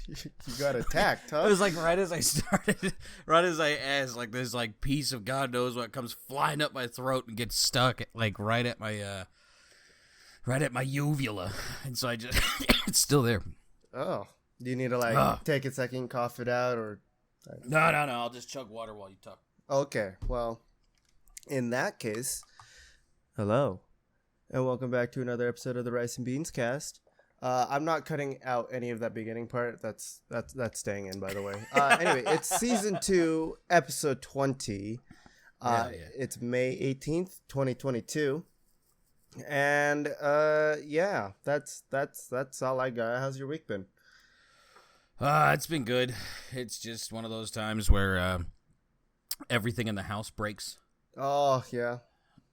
You got attacked, huh? It was like right as I started, right as I asked, like this like piece of God knows what comes flying up my throat and gets stuck like right at my uvula, and so I just it's still there. Oh, do you need to take a second, cough it out, or? No. I'll just chug water while you talk. Okay, well, in that case, hello, and welcome back to another episode of the Rice and Beans Cast. I'm not cutting out any of that beginning part. That's staying in, by the way. Anyway, it's season 2, episode 20. Yeah. It's May 18th, 2022. And yeah, that's all I got. How's your week been? It's been good. It's just one of those times where everything in the house breaks. Oh, yeah.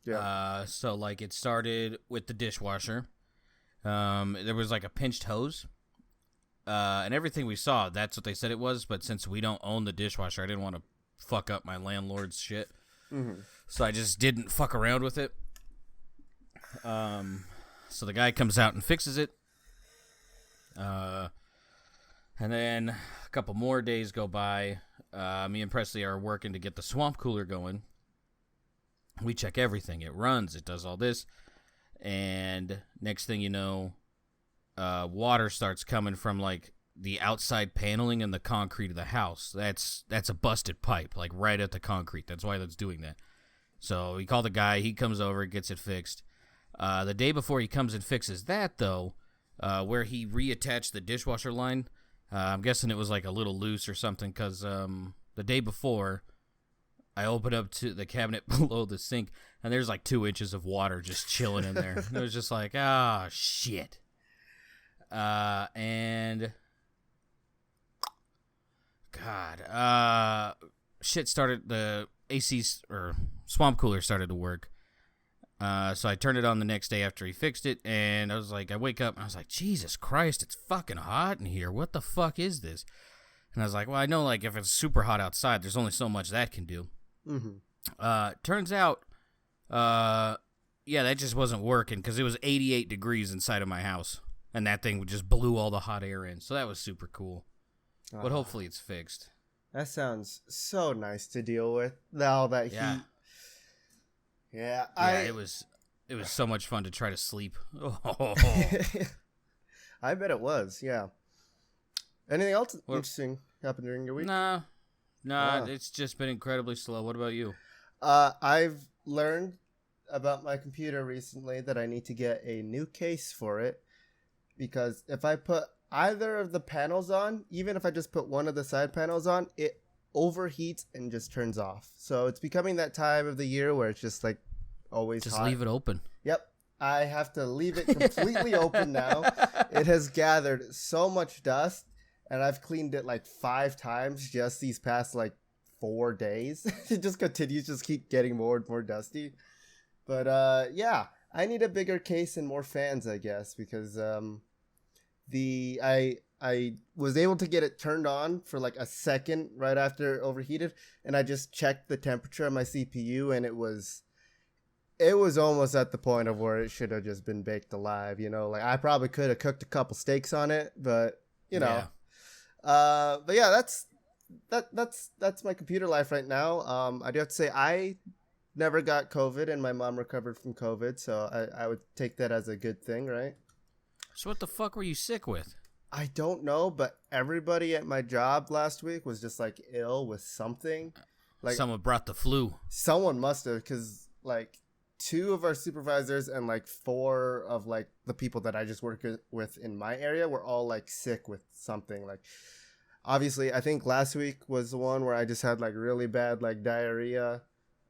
Yeah. So like it started with the dishwasher. There was like a pinched hose, and everything we saw, that's what they said it was. But since we don't own the dishwasher, I didn't want to fuck up my landlord's shit. Mm-hmm. So I just didn't fuck around with it. So the guy comes out and fixes it. And then a couple more days go by. Me and Presley are working to get the swamp cooler going. We check everything. It runs. It does all this. And next thing you know, water starts coming from like the outside paneling and the concrete of the house. That's a busted pipe, like right at the concrete. That's why that's doing that. So we call the guy. He comes over, gets it fixed. The day before he comes and fixes that, though, where he reattached the dishwasher line, I'm guessing it was like a little loose or something, because the day before, I opened up to the cabinet below the sink, and there's like 2 inches of water just chilling in there. And it was just like, shit. And God, shit started, the AC or swamp cooler started to work. So I turned it on the next day after he fixed it, and I was like, I wake up and I was like, Jesus Christ, it's fucking hot in here. What the fuck is this? And I was like, well, I know like if it's super hot outside, there's only so much that can do. Mm-hmm. Turns out, yeah, that just wasn't working because it was 88 degrees inside of my house, and that thing just blew all the hot air in. So that was super cool. But hopefully it's fixed. That sounds so nice to deal with. All that heat. Yeah, it was so much fun to try to sleep. I bet it was. Yeah. Anything else interesting happened during your week? No, it's just been incredibly slow. What about you? I've learned about my computer recently that I need to get a new case for it, because if I put either of the panels on, even if I just put one of the side panels on, it overheats and just turns off. So it's becoming that time of the year where it's just like always just hot. Leave it open. Yep. I have to leave it completely open now. It has gathered so much dust, and I've cleaned it like 5 times just these past like 4 days. It just continues, just keep getting more and more dusty. But yeah, I need a bigger case and more fans, I guess, because I was able to get it turned on for like a second right after it overheated, and I just checked the temperature of my CPU, and it was almost at the point of where it should have just been baked alive, you know? Like, I probably could have cooked a couple steaks on it, but, you know. Yeah. But yeah, that's my computer life right now. I do have to say, I never got COVID, and my mom recovered from COVID, so I would take that as a good thing, right? So what the fuck were you sick with? I don't know, but everybody at my job last week was just like ill with something. Like someone brought the flu. Someone must have, because like 2 of our supervisors and like 4 of like the people that I just work with in my area were all like sick with something. Like obviously, I think last week was the one where I just had like really bad like diarrhea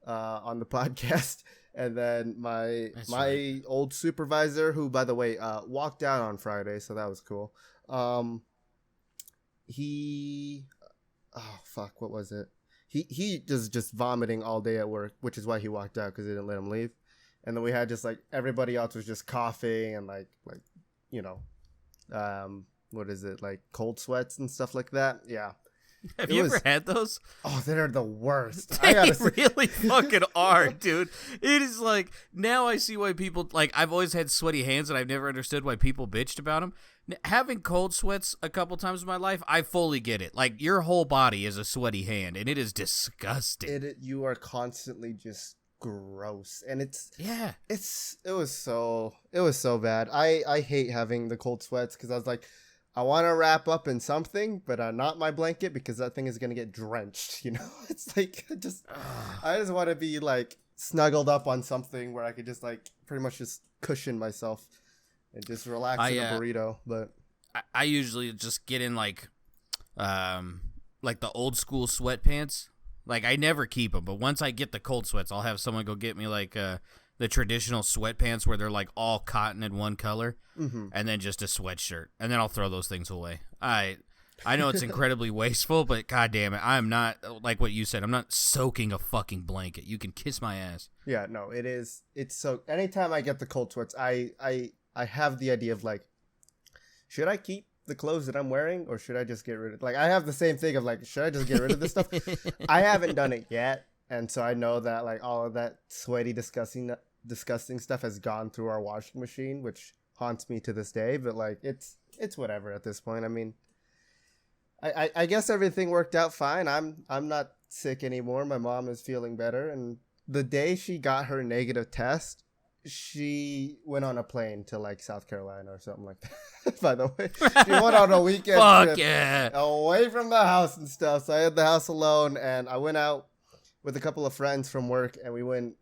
on the podcast. And then my old supervisor, who, by the way, walked out on Friday, so that was cool. What was it? He just vomiting all day at work, which is why he walked out, because they didn't let him leave. And then we had just like everybody else was just coughing and like you know, what is it, like cold sweats and stuff like that. Yeah. Have you ever had those? Oh, they're the worst. They really fucking are, dude. It is like, now I see why people, like, I've always had sweaty hands and I've never understood why people bitched about them. Having cold sweats a couple times in my life, I fully get it. Like, your whole body is a sweaty hand, and it is disgusting. You are constantly just gross, and it was so bad. I hate having the cold sweats because I was like, I want to wrap up in something, but not my blanket because that thing is gonna get drenched. You know, it's like I just want to be like snuggled up on something where I could just like pretty much just cushion myself and just relax in a burrito. But I usually just get in like the old school sweatpants. Like, I never keep them, but once I get the cold sweats, I'll have someone go get me like the traditional sweatpants where they're like all cotton in one color, and then just a sweatshirt, and then I'll throw those things away. I know it's incredibly wasteful, but god damn it, I'm not, like what you said, I'm not soaking a fucking blanket. You can kiss my ass. Yeah, no, it's so, anytime I get the cold sweats, I have the idea of like, should I keep the clothes that I'm wearing or should I just get rid of, like, I have the same thing of like, should I just get rid of this stuff? I haven't done it yet, and so I know that like all of that sweaty disgusting stuff has gone through our washing machine, which haunts me to this day, but like it's whatever at this point. I mean, I guess everything worked out fine. I'm not sick anymore. My mom is feeling better, and the day she got her negative test, she went on a plane to like South Carolina or something like that. By the way, she went on a weekend trip away from the house and stuff. So I had the house alone, and I went out with a couple of friends from work, and we went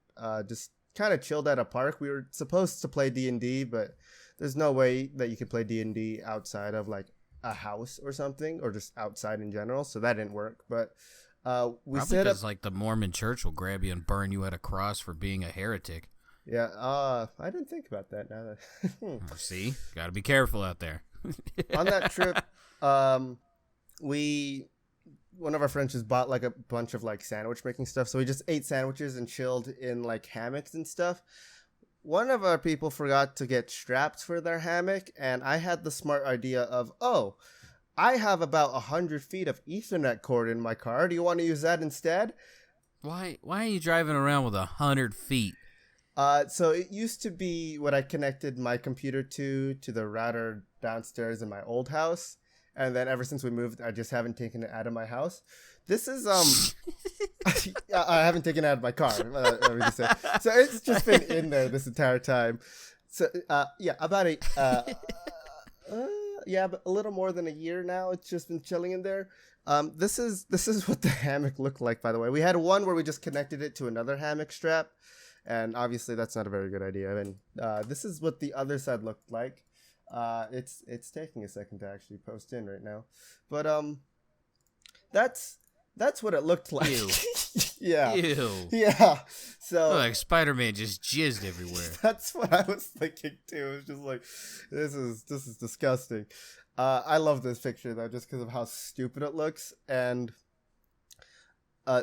just kind of chilled at a park. We were supposed to play D&D, but there's no way that you could play D&D outside of like a house or something, or just outside in general. So that didn't work. But we probably set up, like the Mormon church will grab you and burn you at a cross for being a heretic. Yeah, I didn't think about that now. See, got to be careful out there. On that trip, one of our friends just bought like a bunch of like sandwich making stuff. So we just ate sandwiches and chilled in like hammocks and stuff. One of our people forgot to get straps for their hammock, and I had the smart idea of, oh, I have about 100 feet of Ethernet cord in my car. Do you want to use that instead? Why are you driving around with 100 feet? So it used to be what I connected my computer to the router downstairs in my old house, and then ever since we moved, I just haven't taken it out of my house. This is I haven't taken it out of my car. Let me just say. So it's just been in there this entire time. So about but a little more than a year now. It's just been chilling in there. This is what the hammock looked like, by the way. We had one where we just connected it to another hammock strap. And obviously that's not a very good idea. And this is what the other side looked like. It's taking a second to actually post in right now. But that's what it looked like. Ew. Yeah. Ew. Yeah. So like Spider-Man just jizzed everywhere. That's what I was thinking too. It was just like, this is disgusting. I love this picture though, just because of how stupid it looks. And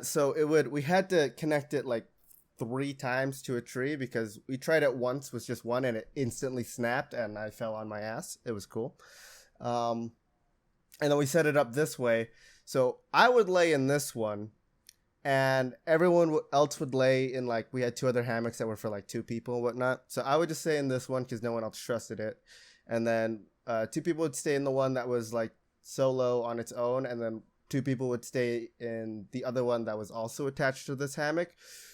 so we had to connect it like 3 times to a tree because we tried it once with just one and it instantly snapped and I fell on my ass. It was cool. And then we set it up this way. So I would lay in this one and everyone else would lay in, like, we had 2 other hammocks that were for like 2 people and whatnot. So I would just stay in this one because no one else trusted it. And then 2 people would stay in the one that was like solo on its own. And then 2 people would stay in the other one that was also attached to this hammock.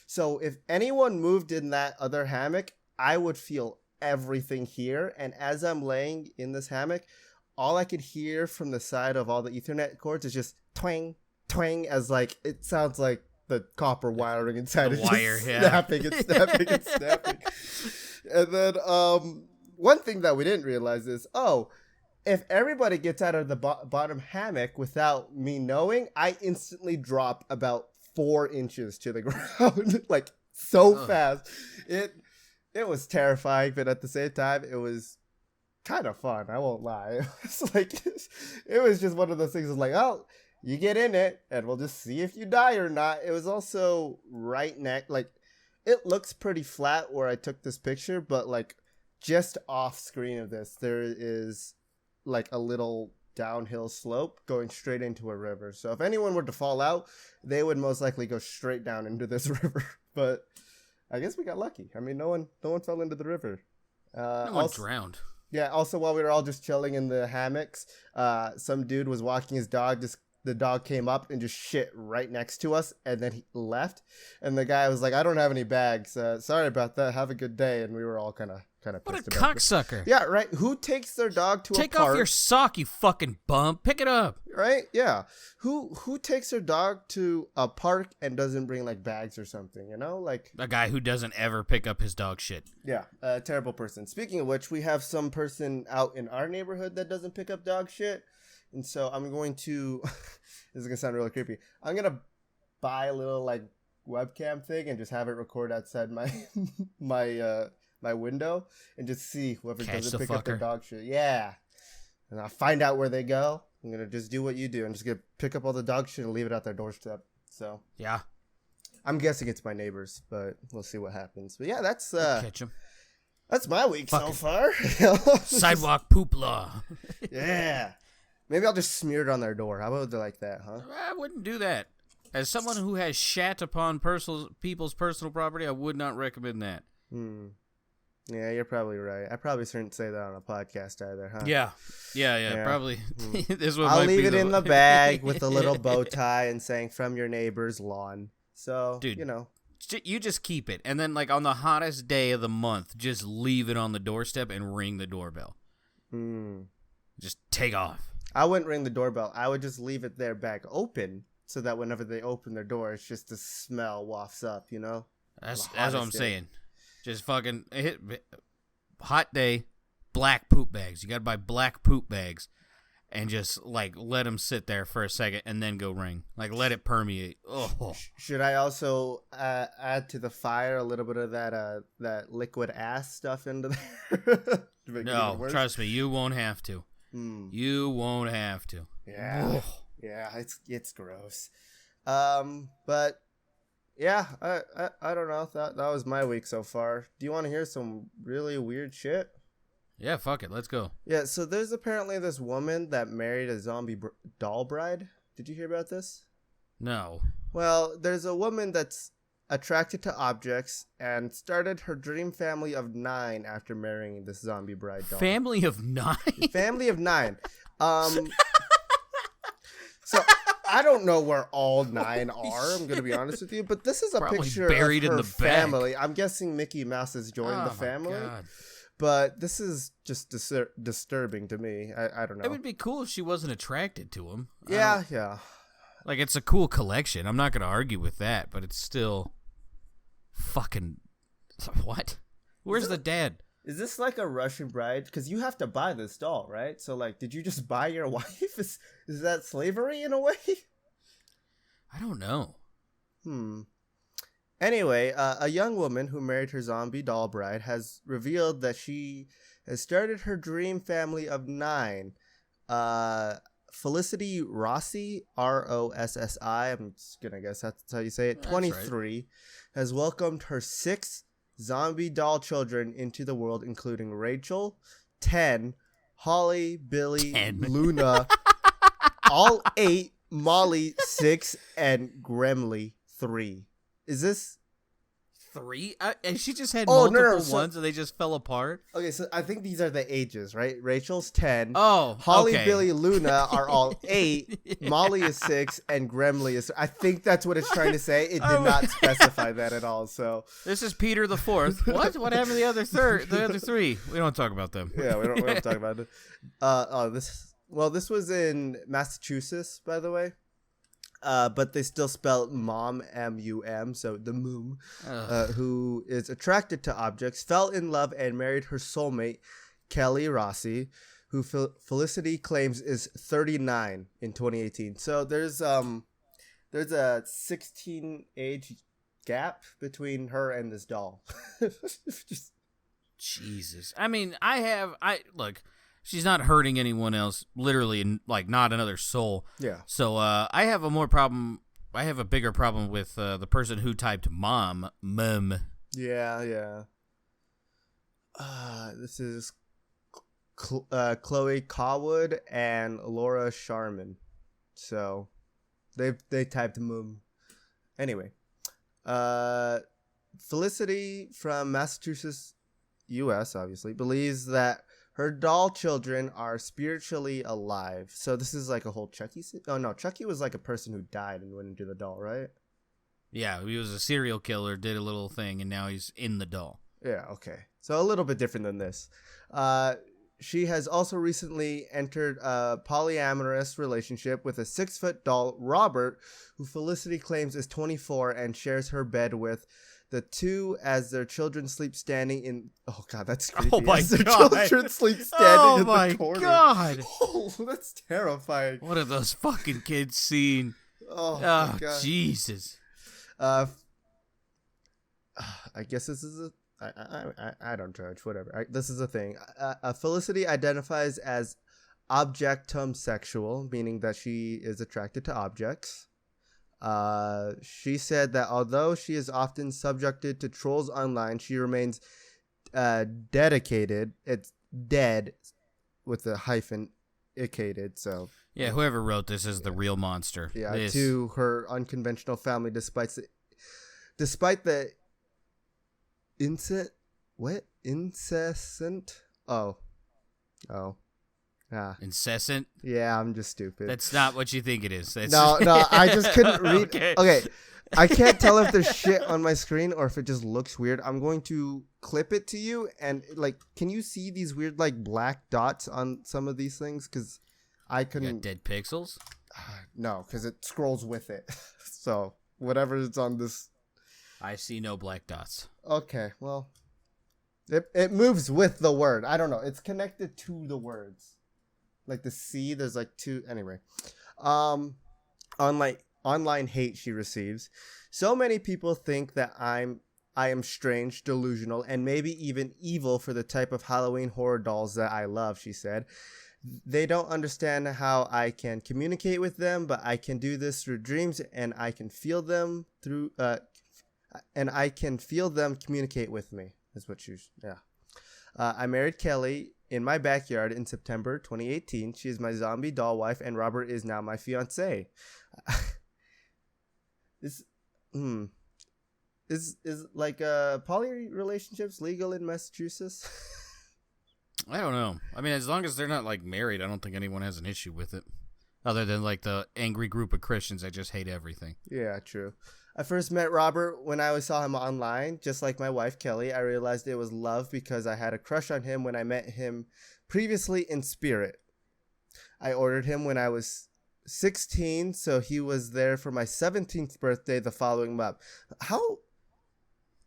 So if anyone moved in that other hammock, I would feel everything here. And as I'm laying in this hammock, all I could hear from the side of all the Ethernet cords is just twang, twang, as like, it sounds like the copper wiring inside the is wire, just snapping and snapping and snapping. And then one thing that we didn't realize is, if everybody gets out of the bottom hammock without me knowing, I instantly drop about 4 inches to the ground, like so fast. It was terrifying, but at the same time, it was kind of fun. I won't lie. It's like, it was just one of those things. Like, oh, you get in it, and we'll just see if you die or not. It was also right next, like, it looks pretty flat where I took this picture, but like just off screen of this, there is like a little downhill slope going straight into a river. So if anyone were to fall out, they would most likely go straight down into this river. But I guess we got lucky. I mean, no one fell into the river. No one drowned. Yeah. Also, while we were all just chilling in the hammocks, some dude was walking his dog. The dog came up and just shit right next to us, and then he left. And the guy was like, "I don't have any bags. Sorry about that. Have a good day." And we were all kind of pissed What a about cocksucker. it. Yeah, right. Who takes their dog to a park? Take off your sock, you fucking bum. Pick it up. Right? Yeah. Who takes their dog to a park and doesn't bring like bags or something? You know, like a guy who doesn't ever pick up his dog shit. Yeah, a terrible person. Speaking of which, we have some person out in our neighborhood that doesn't pick up dog shit. And so I'm going to, this is going to sound really creepy. I'm going to buy a little like webcam thing and just have it record outside my my window and just see whoever doesn't pick up their dog shit. Yeah. And I'll find out where they go. I'm going to just do what you do and just pick up all the dog shit and leave it at their doorstep. So yeah, I'm guessing it's my neighbors, but we'll see what happens. But yeah, that's catch 'em. That's my week so far. Sidewalk poop law. Yeah. Maybe I'll just smear it on their door. How about they like that, huh? I wouldn't do that. As someone who has shat upon people's personal property, I would not recommend that. Yeah, you're probably right. I probably shouldn't say that on a podcast either, huh? Yeah. Probably. This one I'll might leave be it in the bag with a little bow tie and saying "from your neighbor's lawn." So, dude, you know, you just keep it, and then like on the hottest day of the month, just leave it on the doorstep and ring the doorbell. Just take off. I wouldn't ring the doorbell. I would just leave it there back open so that whenever they open their door, it's just the smell wafts up, you know? That's what I'm saying. Just fucking hot day, black poop bags. You got to buy black poop bags and just like let them sit there for a second and then go ring. Like let it permeate. Oh. Should I also add to the fire a little bit of that liquid ass stuff into there? No, trust me, you won't have to. You won't have to. Yeah. Yeah, it's gross. But yeah, I don't know. That was my week so far. Do you want to hear some really weird shit? Yeah, fuck it. Let's go. Yeah, so there's apparently this woman that married a zombie doll bride. Did you hear about this? No. Well, there's a woman that's attracted to objects and started her dream family of 9 after marrying this zombie bride doll. Family of 9? Family of 9. So I don't know where all 9 are, I'm going to be honest with you, but this is a probably picture buried of her in the family. I'm guessing Mickey Mouse has joined the family. God. But this is just disturbing to me. I don't know. It would be cool if she wasn't attracted to him. Yeah. Like, it's a cool collection. I'm not going to argue with that, but it's still fucking... What? Where's the dad? Is this like a Russian bride? Because you have to buy this doll, right? So, like, did you just buy your wife? Is that slavery in a way? I don't know. Anyway, a young woman who married her zombie doll bride has revealed that she has started her dream family of 9. Felicity Rossi, Rossi, I'm just going to guess that's how you say it, 23, right, has welcomed her 6 zombie doll children into the world, including Rachel, 10, Holly, Billy, 10. Luna, all 8, Molly, 6, and Gremley, 3. Is this 3? And she just had multiple ones and they just fell apart? Okay, so I think these are the ages, right? Rachel's 10. Oh, Holly, okay. Billy, Luna are all 8. Molly is 6, and Gremley is... I think that's what it's trying to say. It did not specify that at all, so... This is Peter the Fourth. What? What happened to the other 3? We don't talk about them. Yeah, we don't talk about it. This was in Massachusetts, by the way. But they still spell mom, M-U-M, so the moom, who is attracted to objects, fell in love and married her soulmate, Kelly Rossi, who Felicity claims is 39 in 2018. So there's a 16 age gap between her and this doll. Just... Jesus. I mean, look, she's not hurting anyone else, literally, like, not another soul. Yeah. So I have a bigger problem with the person who typed mum. Yeah. This is Chloe Cawood and Laura Sharman. So they typed Moom. Anyway, Felicity from Massachusetts, U.S. obviously believes that her doll children are spiritually alive. So this is like a whole Chucky. Oh no, Chucky was like a person who died and went into the doll, right? Yeah, he was a serial killer, did a little thing, and now he's in the doll. Yeah, okay. So a little bit different than this. She has also recently entered a polyamorous relationship with a 6-foot doll, Robert, who Felicity claims is 24 and shares her bed with. The two, as their children sleep standing in... Oh, God, that's creepy. Oh, my as their God. children sleep standing in my the corner. God. Oh, that's terrifying. What have those fucking kids seen? Oh, my God. Jesus. I guess this is a... I don't judge, whatever. This is a thing. Felicity identifies as objectum sexual, meaning that she is attracted to objects. She said that although she is often subjected to trolls online, she remains dedicated. It's dead with a hyphen, icated. So yeah, whoever wrote this is the real monster. Yeah, this. To her unconventional family, despite the incessant. Incessant? Yeah, I'm just stupid. That's not what you think it is. No, I just couldn't read. Okay. I can't tell if there's shit on my screen or if it just looks weird. I'm going to clip it to you, and like, can you see these weird like black dots on some of these things? Because I couldn't. You got dead pixels? No, because it scrolls with it. So whatever is on this. I see no black dots. Okay, well, it moves with the word. I don't know. It's connected to the words. Like the C, there's like two. Anyway, online hate she receives. So many people think that I am strange, delusional, and maybe even evil for the type of Halloween horror dolls that I love, she said. They don't understand how I can communicate with them, but I can do this through dreams, and I can feel them through. And I can feel them communicate with me. Is what you. Yeah. I married Kelly in my backyard in September 2018. She is my zombie doll wife, and Robert is now my fiance. Is like poly relationships legal in Massachusetts? I don't know. I mean, as long as they're not like married, I don't think anyone has an issue with it. Other than like the angry group of Christians that just hate everything. Yeah, true. I first met Robert when I saw him online. Just like my wife, Kelly, I realized it was love because I had a crush on him when I met him previously in spirit. I ordered him when I was 16, so he was there for my 17th birthday the following month. How?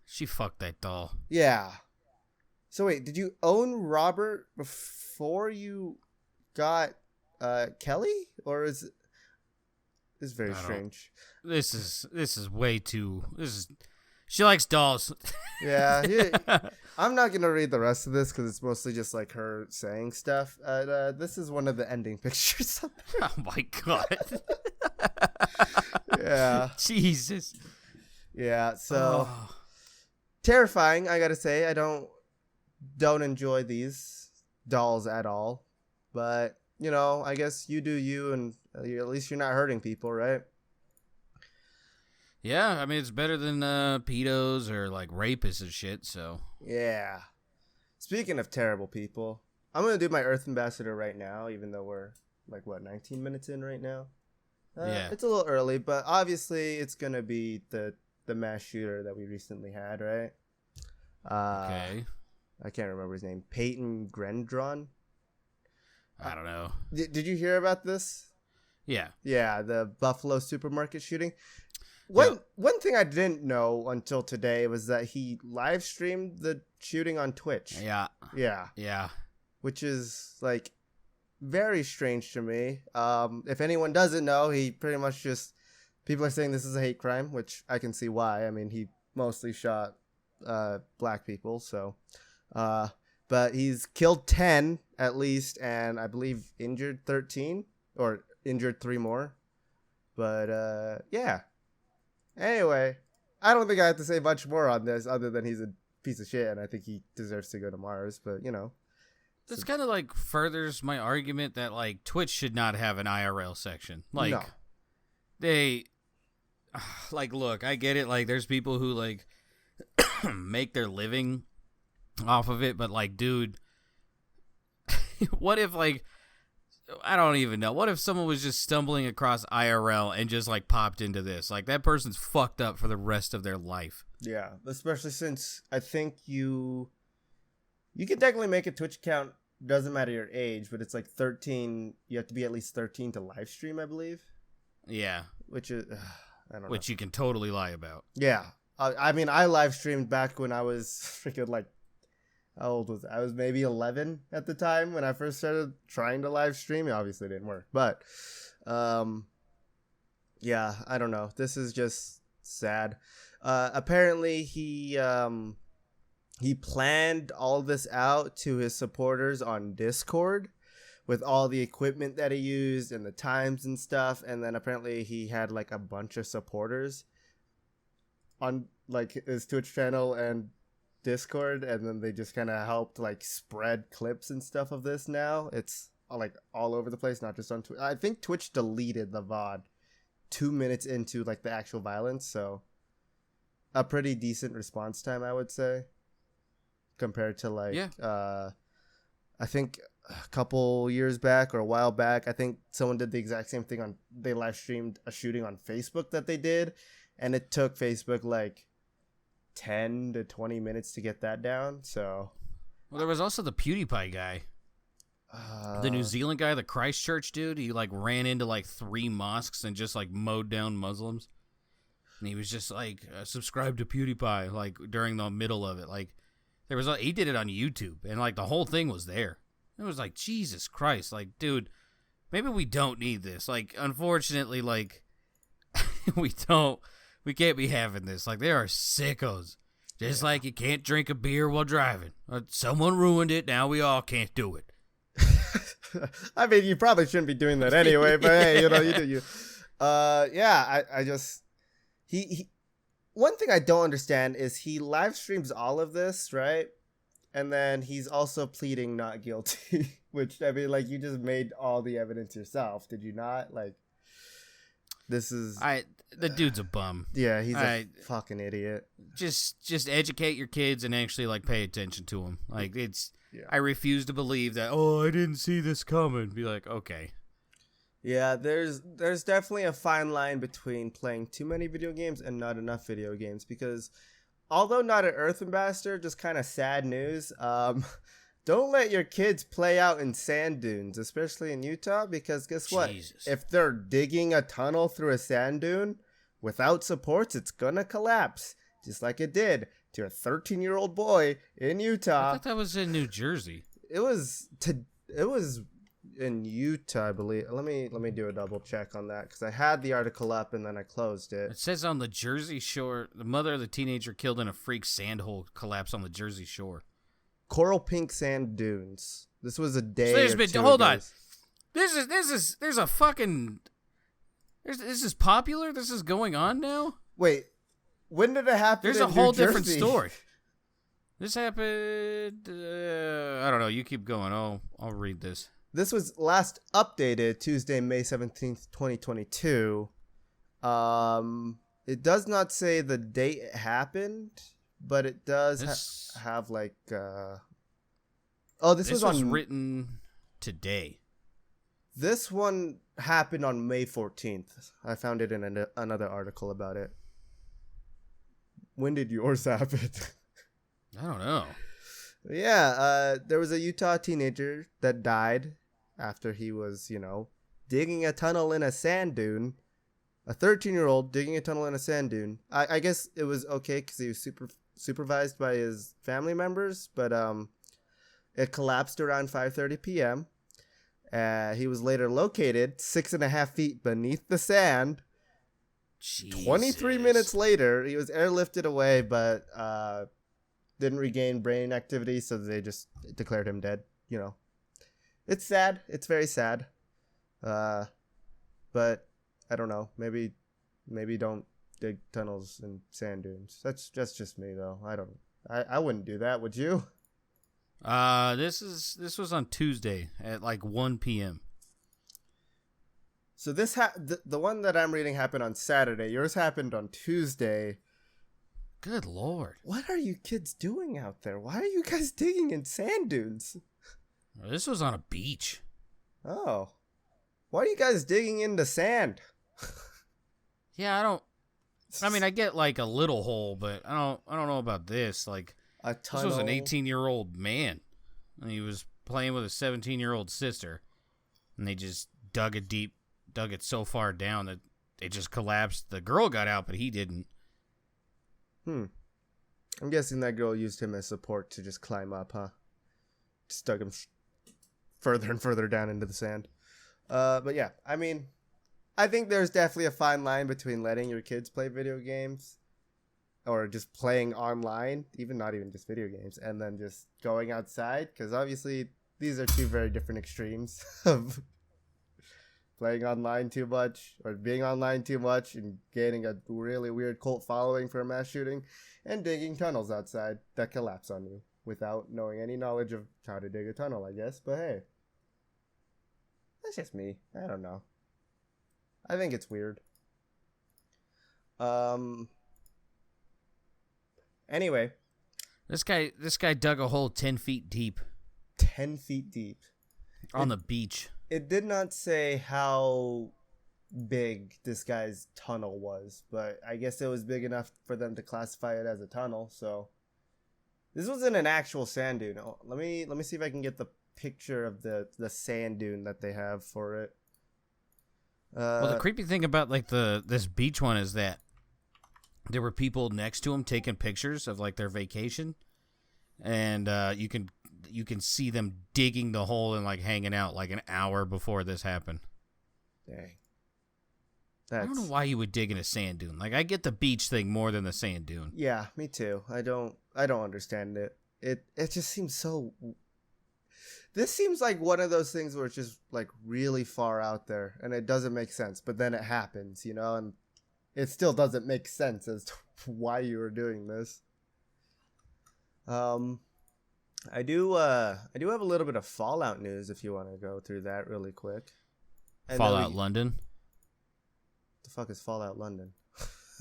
She fucked that doll. Yeah. So wait, did you own Robert before you got Kelly? Or is it... This is very strange. This is way too... She likes dolls. Yeah. I'm not going to read the rest of this because it's mostly just like her saying stuff. This is one of the ending pictures. Oh my God. Yeah. Jesus. Yeah, so... Terrifying, I gotta say. I don't enjoy these dolls at all. But, you know, I guess you do you, and at least you're not hurting people, right? Yeah, I mean, it's better than pedos or, like, rapists and shit, so. Yeah. Speaking of terrible people, I'm going to do my Earth Ambassador right now, even though we're, 19 minutes in right now? Yeah. It's a little early, but obviously it's going to be the mass shooter that we recently had, right? Okay. I can't remember his name. Peyton Grendron? I don't know. Did you hear about this? Yeah. Yeah, the Buffalo supermarket shooting. One thing I didn't know until today was that he live streamed the shooting on Twitch. Yeah. Yeah. Which is very strange to me. If anyone doesn't know, he pretty much just... People are saying this is a hate crime, which I can see why. I mean, he mostly shot black people, so... but he's killed 10 at least, and I believe injured 13, or injured 3 more. But, yeah. Anyway, I don't think I have to say much more on this, other than he's a piece of shit, and I think he deserves to go to Mars, but, you know. this kind of like furthers my argument that like Twitch should not have an IRL section. Like No. they like look, I get it, like there's people who like make their living off of it, but like dude, what if like I don't even know. What if someone was just stumbling across IRL and just like popped into this? Like that person's fucked up for the rest of their life. Yeah, especially since I think you can technically make a Twitch account. Doesn't matter your age, but it's like 13. You have to be at least 13 to live stream, I believe. Yeah, Which is I don't know. which you can totally lie about. Yeah, I mean, I live streamed back when I was freaking like, how old was I? I was maybe 11 at the time when I first started trying to live stream. It obviously didn't work, but yeah, I don't know. This is just sad. Apparently he planned all this out to his supporters on Discord with all the equipment that he used and the times and stuff, and then apparently he had like a bunch of supporters on like his Twitch channel and Discord, and then they just kind of helped like spread clips and stuff of this. Now it's like all over the place, not just on Twitch. I think Twitch deleted the VOD 2 minutes into like the actual violence, so a pretty decent response time, I would say, compared to like I think a couple years back or a while back, I think someone did the exact same thing they live streamed a shooting on Facebook that they did, and it took Facebook like 10 to 20 minutes to get that down. So well, there was also the PewDiePie guy, the New Zealand guy, the Christchurch dude. He like ran into like 3 mosques and just like mowed down Muslims, and he was just like subscribe to PewDiePie like during the middle of it. Like there was he did it on YouTube, and like the whole thing was there. It was like, Jesus Christ, like dude, maybe we don't need this. Like unfortunately, like we can't be having this. Like, there are sickos. Just like you can't drink a beer while driving. Someone ruined it. Now we all can't do it. I mean, you probably shouldn't be doing that anyway, but hey, you do you. Yeah, I just... He one thing I don't understand is he live streams all of this, right? And then he's also pleading not guilty. Which, I mean, like, you just made all the evidence yourself. Did you not? Like... This is the dude's a bum. Yeah, he's a fucking idiot. Just educate your kids and actually like pay attention to them. Like I refuse to believe that. Oh, I didn't see this coming. Be like, okay. Yeah, there's definitely a fine line between playing too many video games and not enough video games, because although not an Earth Ambassador, just kind of sad news. Don't let your kids play out in sand dunes, especially in Utah, because guess what? Jesus. If they're digging a tunnel through a sand dune without supports, it's gonna collapse, just like it did to a 13-year-old boy in Utah. I thought that was in New Jersey. It was in Utah, I believe. Let me do a double check on that, because I had the article up and then I closed it. It says on the Jersey Shore, the mother of the teenager killed in a freak sand hole collapse on the Jersey Shore. Coral pink sand dunes. This was a day. So hold on. This is popular. This is going on now. Wait, when did it happen? There's a whole different story. This happened. I don't know. You keep going. I'll read this. This was last updated Tuesday, May 17th, 2022. It does not say the date it happened, but it does have like this was written today. This one happened on May 14th. I found it in another article about it. When did yours happen? I don't know. Yeah, there was a Utah teenager that died after he was, digging a tunnel in a sand dune. A 13-year-old digging a tunnel in a sand dune. I guess it was okay because he was supervised by his family members, but it collapsed around 5:30 p.m. He was later located 6.5 feet beneath the sand. Jesus. 23 minutes later, he was airlifted away, but didn't regain brain activity, so they just declared him dead. It's sad. It's very sad. But I don't know. Maybe don't dig tunnels in sand dunes. That's just me though. I wouldn't do that. Would you? This was on Tuesday at like 1 p.m. So the one that I'm reading happened on Saturday. Yours happened on Tuesday. Good Lord. What are you kids doing out there? Why are you guys digging in sand dunes? This was on a beach. Oh. Why are you guys digging into sand? Yeah, I get like a little hole, but I don't know about this. Like, a tunnel. this was an 18-year-old man, and he was playing with a 17-year-old sister, and they just dug it so far down that it just collapsed. The girl got out, but he didn't. I'm guessing that girl used him as support to just climb up, huh? Just dug him further and further down into the sand. But yeah, I mean, I think there's definitely a fine line between letting your kids play video games or just playing online, not even just video games, and then just going outside, because obviously these are two very different extremes of playing online too much or being online too much and gaining a really weird cult following for a mass shooting, and digging tunnels outside that collapse on you without knowing any knowledge of how to dig a tunnel, I guess. But hey, that's just me. I don't know. I think it's weird. Anyway. This guy dug a hole 10 feet deep. 10 feet deep. On the beach. It did not say how big this guy's tunnel was, but I guess it was big enough for them to classify it as a tunnel. So this wasn't an actual sand dune. Oh, let me see if I can get the picture of the sand dune that they have for it. Well, the creepy thing about like this beach one is that there were people next to him taking pictures of like their vacation, and you can see them digging the hole and like hanging out like an hour before this happened. Dang. I don't know why you would dig in a sand dune. Like, I get the beach thing more than the sand dune. Yeah, me too. I don't understand it. It just seems so. This seems like one of those things where it's just like really far out there and it doesn't make sense, but then it happens, and it still doesn't make sense as to why you were doing this. I do have a little bit of Fallout news if you want to go through that really quick. Fallout London? The fuck is Fallout London?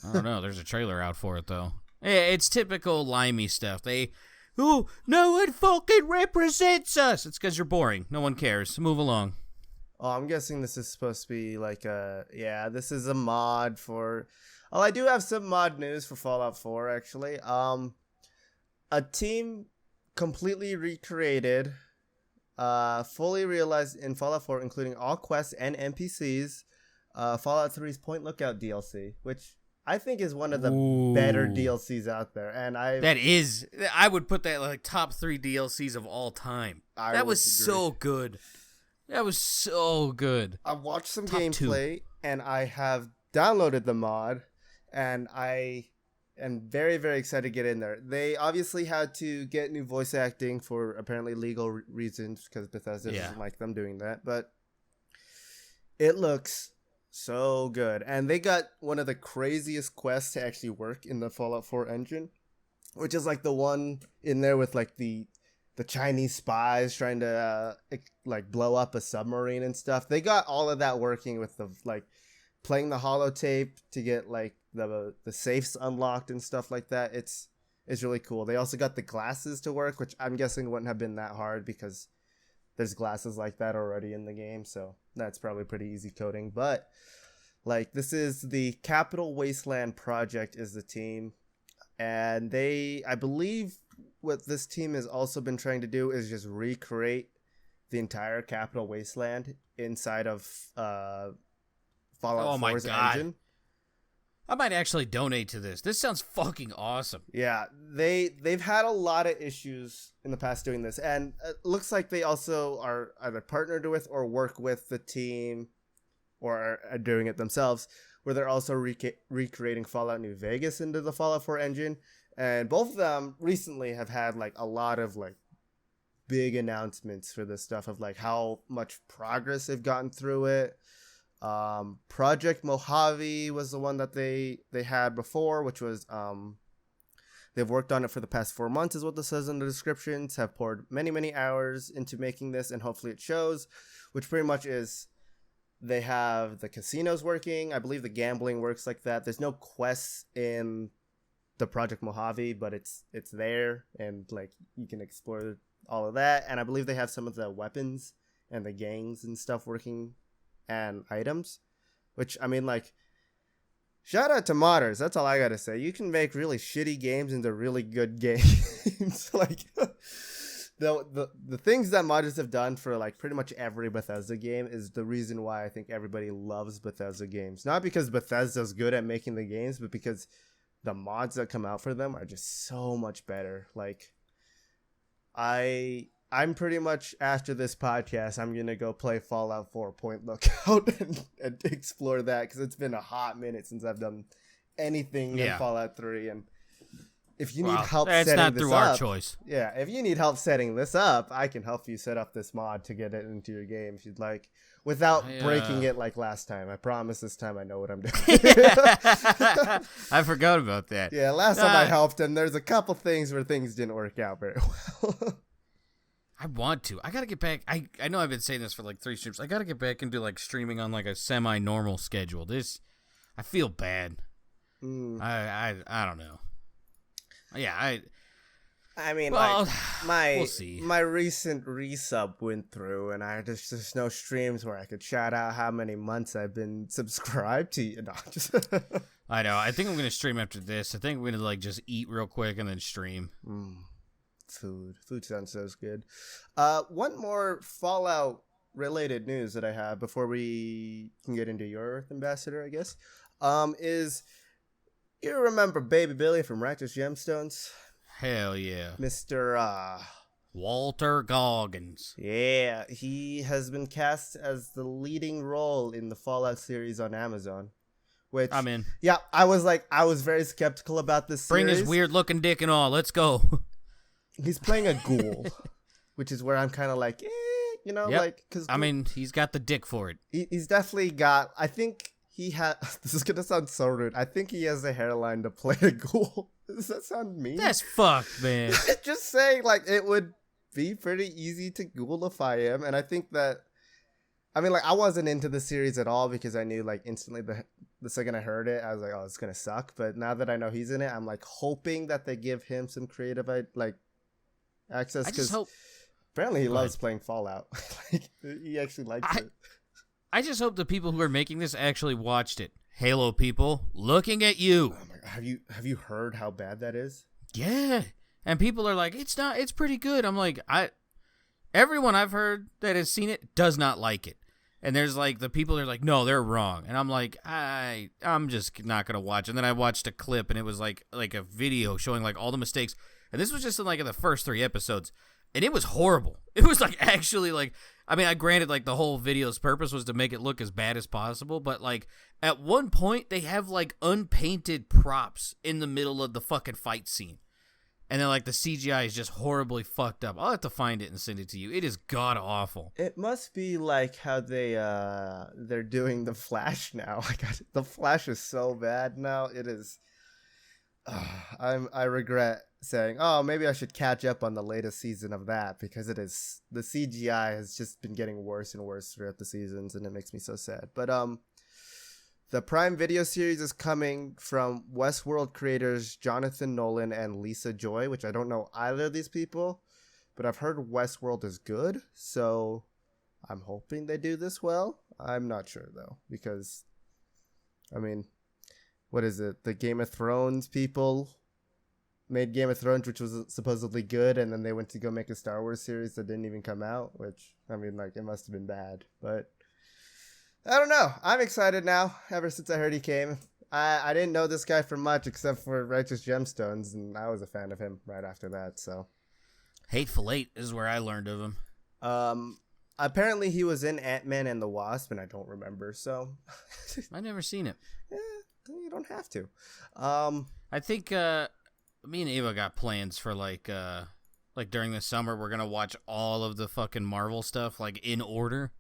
I don't know. There's a trailer out for it, though. Yeah, it's typical limey stuff. No one fucking represents us. It's because you're boring. No one cares. Move along. Oh, I'm guessing this is supposed to be like this is a mod for... Oh, I do have some mod news for Fallout 4, actually. A team completely recreated, fully realized in Fallout 4, including all quests and NPCs, Fallout 3's Point Lookout DLC, which I think is one of the better DLCs out there. And I would put that like top 3 DLCs of all time. That was so good. That was so good. I watched some gameplay and I have downloaded the mod, and I am very, very excited to get in there. They obviously had to get new voice acting for apparently legal reasons, because Bethesda doesn't like them doing that, but it looks so good. And they got one of the craziest quests to actually work in the Fallout 4 engine, which is like the one in there with like the Chinese spies trying to like blow up a submarine and stuff. They got all of that working with the like playing the holotape to get like the safes unlocked and stuff like that. It's really cool. They also got the glasses to work, which I'm guessing wouldn't have been that hard because there's glasses like that already in the game, so that's probably pretty easy coding. But like, this is the Capital Wasteland Project is the team, and I believe what this team has also been trying to do is just recreate the entire Capital Wasteland inside of Fallout 4's engine. I might actually donate to this. This sounds fucking awesome. Yeah, they've had a lot of issues in the past doing this, and it looks like they also are either partnered with or work with the team, or are doing it themselves, where they're also recreating Fallout New Vegas into the Fallout 4 engine. And both of them recently have had like a lot of like big announcements for this stuff of like how much progress they've gotten through it. Project Mojave was the one that they had before, which was They've worked on it for the past 4 months, is what this says in the descriptions, have poured many, many hours into making this, and hopefully it shows, which pretty much is they have the casinos working. I believe the gambling works like that. There's no quests in the Project Mojave, but it's there, and like you can explore all of that. And I believe they have some of the weapons and the gangs and stuff working and items, which, I mean, like, shout out to modders. That's all I gotta say. You can make really shitty games into really good games. Like, the things that modders have done for like pretty much every Bethesda game is the reason why I think everybody loves Bethesda games. Not because Bethesda's good at making the games, but because the mods that come out for them are just so much better. Like, I'm pretty much, after this podcast, I'm gonna go play Fallout 4 Point Lookout and explore that, because it's been a hot minute since I've done anything in Fallout 3. And if you need help setting this up, that's not through our choice. Yeah, if you need help setting this up, I can help you set up this mod to get it into your game if you'd like, without breaking it like last time. I promise this time I know what I'm doing. I forgot about that. Yeah, last time I helped him, there's a couple things where things didn't work out very well. I want to. I gotta get back. I know I've been saying this for like 3 streams. I gotta get back into like streaming on like a semi-normal schedule. I feel bad. I don't know. Yeah, I mean, well, like, we'll see. My recent resub went through, and there's no streams where I could shout out how many months I've been subscribed to you. No, just I know. I think I'm gonna stream after this. I think I'm gonna like just eat real quick and then stream. Food sounds so good. One more Fallout related news that I have before we can get into your Earth Ambassador, I guess, is, you remember Baby Billy from Righteous Gemstones? Hell yeah. Mr. Walter Goggins. Yeah, he has been cast as the leading role in the Fallout series on Amazon. Which, I'm in. Yeah, I was very skeptical about this series. Bring his weird looking dick and all. Let's go. He's playing a ghoul, which is where I'm kind of like, like, because I mean, he's got the dick for it. He's definitely got. I think he has. This is gonna sound so rude. I think he has a hairline to play a ghoul. Does that sound mean? That's fucked, man. Just saying, like, it would be pretty easy to ghoulify him, and I think that. I mean, like, I wasn't into the series at all because I knew, like, instantly the second I heard it, I was like, oh, it's gonna suck. But now that I know he's in it, I'm like hoping that they give him some creative, like, access, because apparently he loves playing Fallout. Like, he actually likes it. I just hope the people who are making this actually watched it. Halo people, looking at you. Oh my God. Have you heard how bad that is? Yeah, and people are like, it's pretty good. I'm like, everyone I've heard that has seen it does not like it. And there's like the people that are like, no, they're wrong. And I'm like, I'm just not gonna watch. And then I watched a clip, and it was like a video showing like all the mistakes. And this was just in the first 3 episodes, and it was horrible. It was like actually like, I mean, I granted like the whole video's purpose was to make it look as bad as possible, but like at one point they have like unpainted props in the middle of the fucking fight scene. And then, like, the CGI is just horribly fucked up. I'll have to find it and send it to you. It is god-awful. It must be like how they're doing The Flash now. Like, The Flash is so bad now. It is... I regret saying, oh, maybe I should catch up on the latest season of that, because it is... The CGI has just been getting worse and worse throughout the seasons, and it makes me so sad. But, the Prime Video series is coming from Westworld creators Jonathan Nolan and Lisa Joy, which I don't know either of these people, but I've heard Westworld is good, so I'm hoping they do this well. I'm not sure, though, because, I mean, what is it? The Game of Thrones people made Game of Thrones, which was supposedly good, and then they went to go make a Star Wars series that didn't even come out, which, I mean, like, it must have been bad, but... I don't know. I'm excited now, ever since I heard he came. I didn't know this guy for much except for Righteous Gemstones, and I was a fan of him right after that, so. Hateful Eight is where I learned of him. Apparently he was in Ant-Man and the Wasp, and I don't remember, so. I've never seen it. Yeah, you don't have to. I think me and Ava got plans for like during the summer we're going to watch all of the fucking Marvel stuff, like, in order.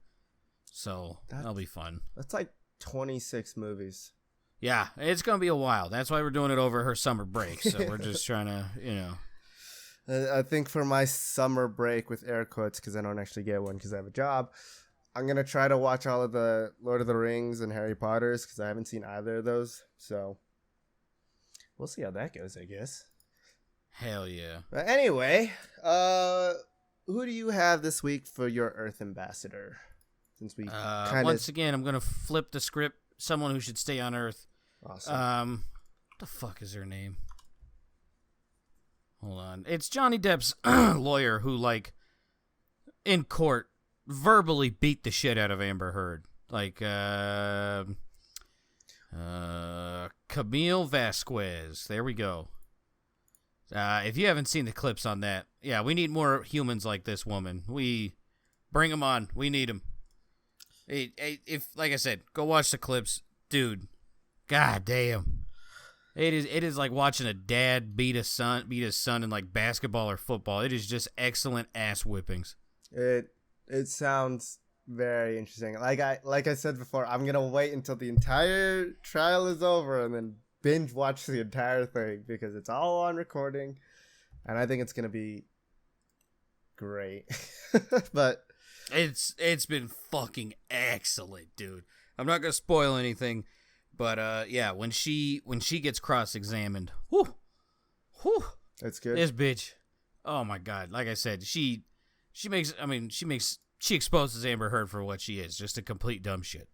So that'll be fun. That's like 26 movies. Yeah, it's going to be a while. That's why we're doing it over her summer break. So we're just trying to, I think for my summer break with air quotes, because I don't actually get one because I have a job, I'm going to try to watch all of the Lord of the Rings and Harry Potters because I haven't seen either of those. So we'll see how that goes, I guess. Hell yeah. But anyway, who do you have this week for your Earth Ambassador? Since we once again, I'm going to flip the script. Someone who should stay on Earth. Awesome. What the fuck is her name? Hold on. It's Johnny Depp's lawyer who, like, in court, verbally beat the shit out of Amber Heard. Like, Camille Vasquez. There we go. If you haven't seen the clips on that, yeah, we need more humans like this woman. Bring them on. We need them. If, like I said, go watch the clips. Dude, god damn. It is like watching a dad beat his son in like basketball or football. It is just excellent ass whippings. It sounds very interesting. Like I said before, I'm gonna wait until the entire trial is over and then binge watch the entire thing because it's all on recording, and I think it's gonna be great. But it's been fucking excellent, dude. I'm not gonna spoil anything. But, yeah, when she gets cross-examined, whew, that's good. This bitch, oh, my God. Like I said, she exposes Amber Heard for what she is, just a complete dumb shit.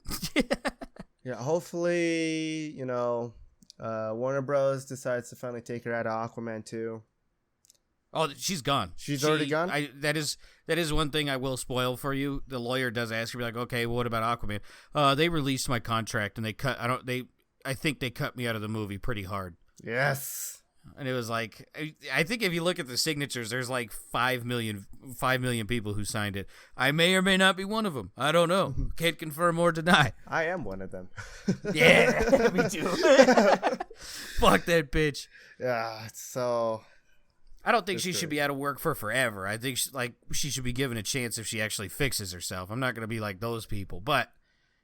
Yeah, hopefully, Warner Bros. Decides to finally take her out of Aquaman 2. Oh, she's gone. She's already gone? That is one thing I will spoil for you. The lawyer does ask her, like, okay, well, what about Aquaman? They released my contract and I think they cut me out of the movie pretty hard. Yes. And it was like, I think if you look at the signatures, there's like 5 million people who signed it. I may or may not be one of them. I don't know. Can't confirm or deny. I am one of them. Yeah, me too. Fuck that bitch. Yeah, so I don't think she should be out of work for forever. I think she should be given a chance if she actually fixes herself. I'm not going to be like those people. But,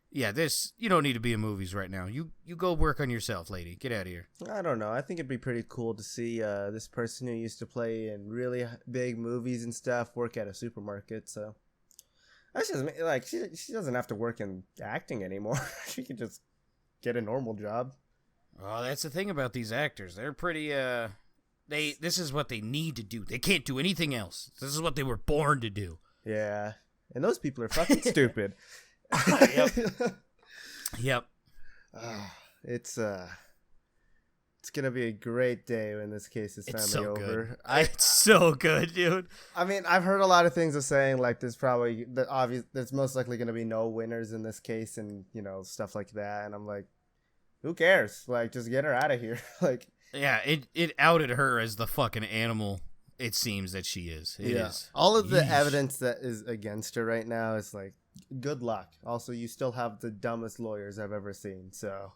yeah, you don't need to be in movies right now. You go work on yourself, lady. Get out of here. I don't know. I think it'd be pretty cool to see this person who used to play in really big movies and stuff work at a supermarket. So, that's just, like, she doesn't have to work in acting anymore. She could just get a normal job. Well, that's the thing about these actors. They're pretty, this is what they need to do. They can't do anything else. This is what they were born to do. Yeah. And those people are fucking stupid. Yep. It's gonna be a great day when this case is finally so over. Good. It's so good, dude. I mean, I've heard a lot of things of saying like there's most likely gonna be no winners in this case and stuff like that. And I'm like, who cares? Like, just get her out of here. Like, yeah, it outed her as the fucking animal it seems that she is. It is. All of the evidence that is against her right now is like, good luck. Also, you still have the dumbest lawyers I've ever seen, so.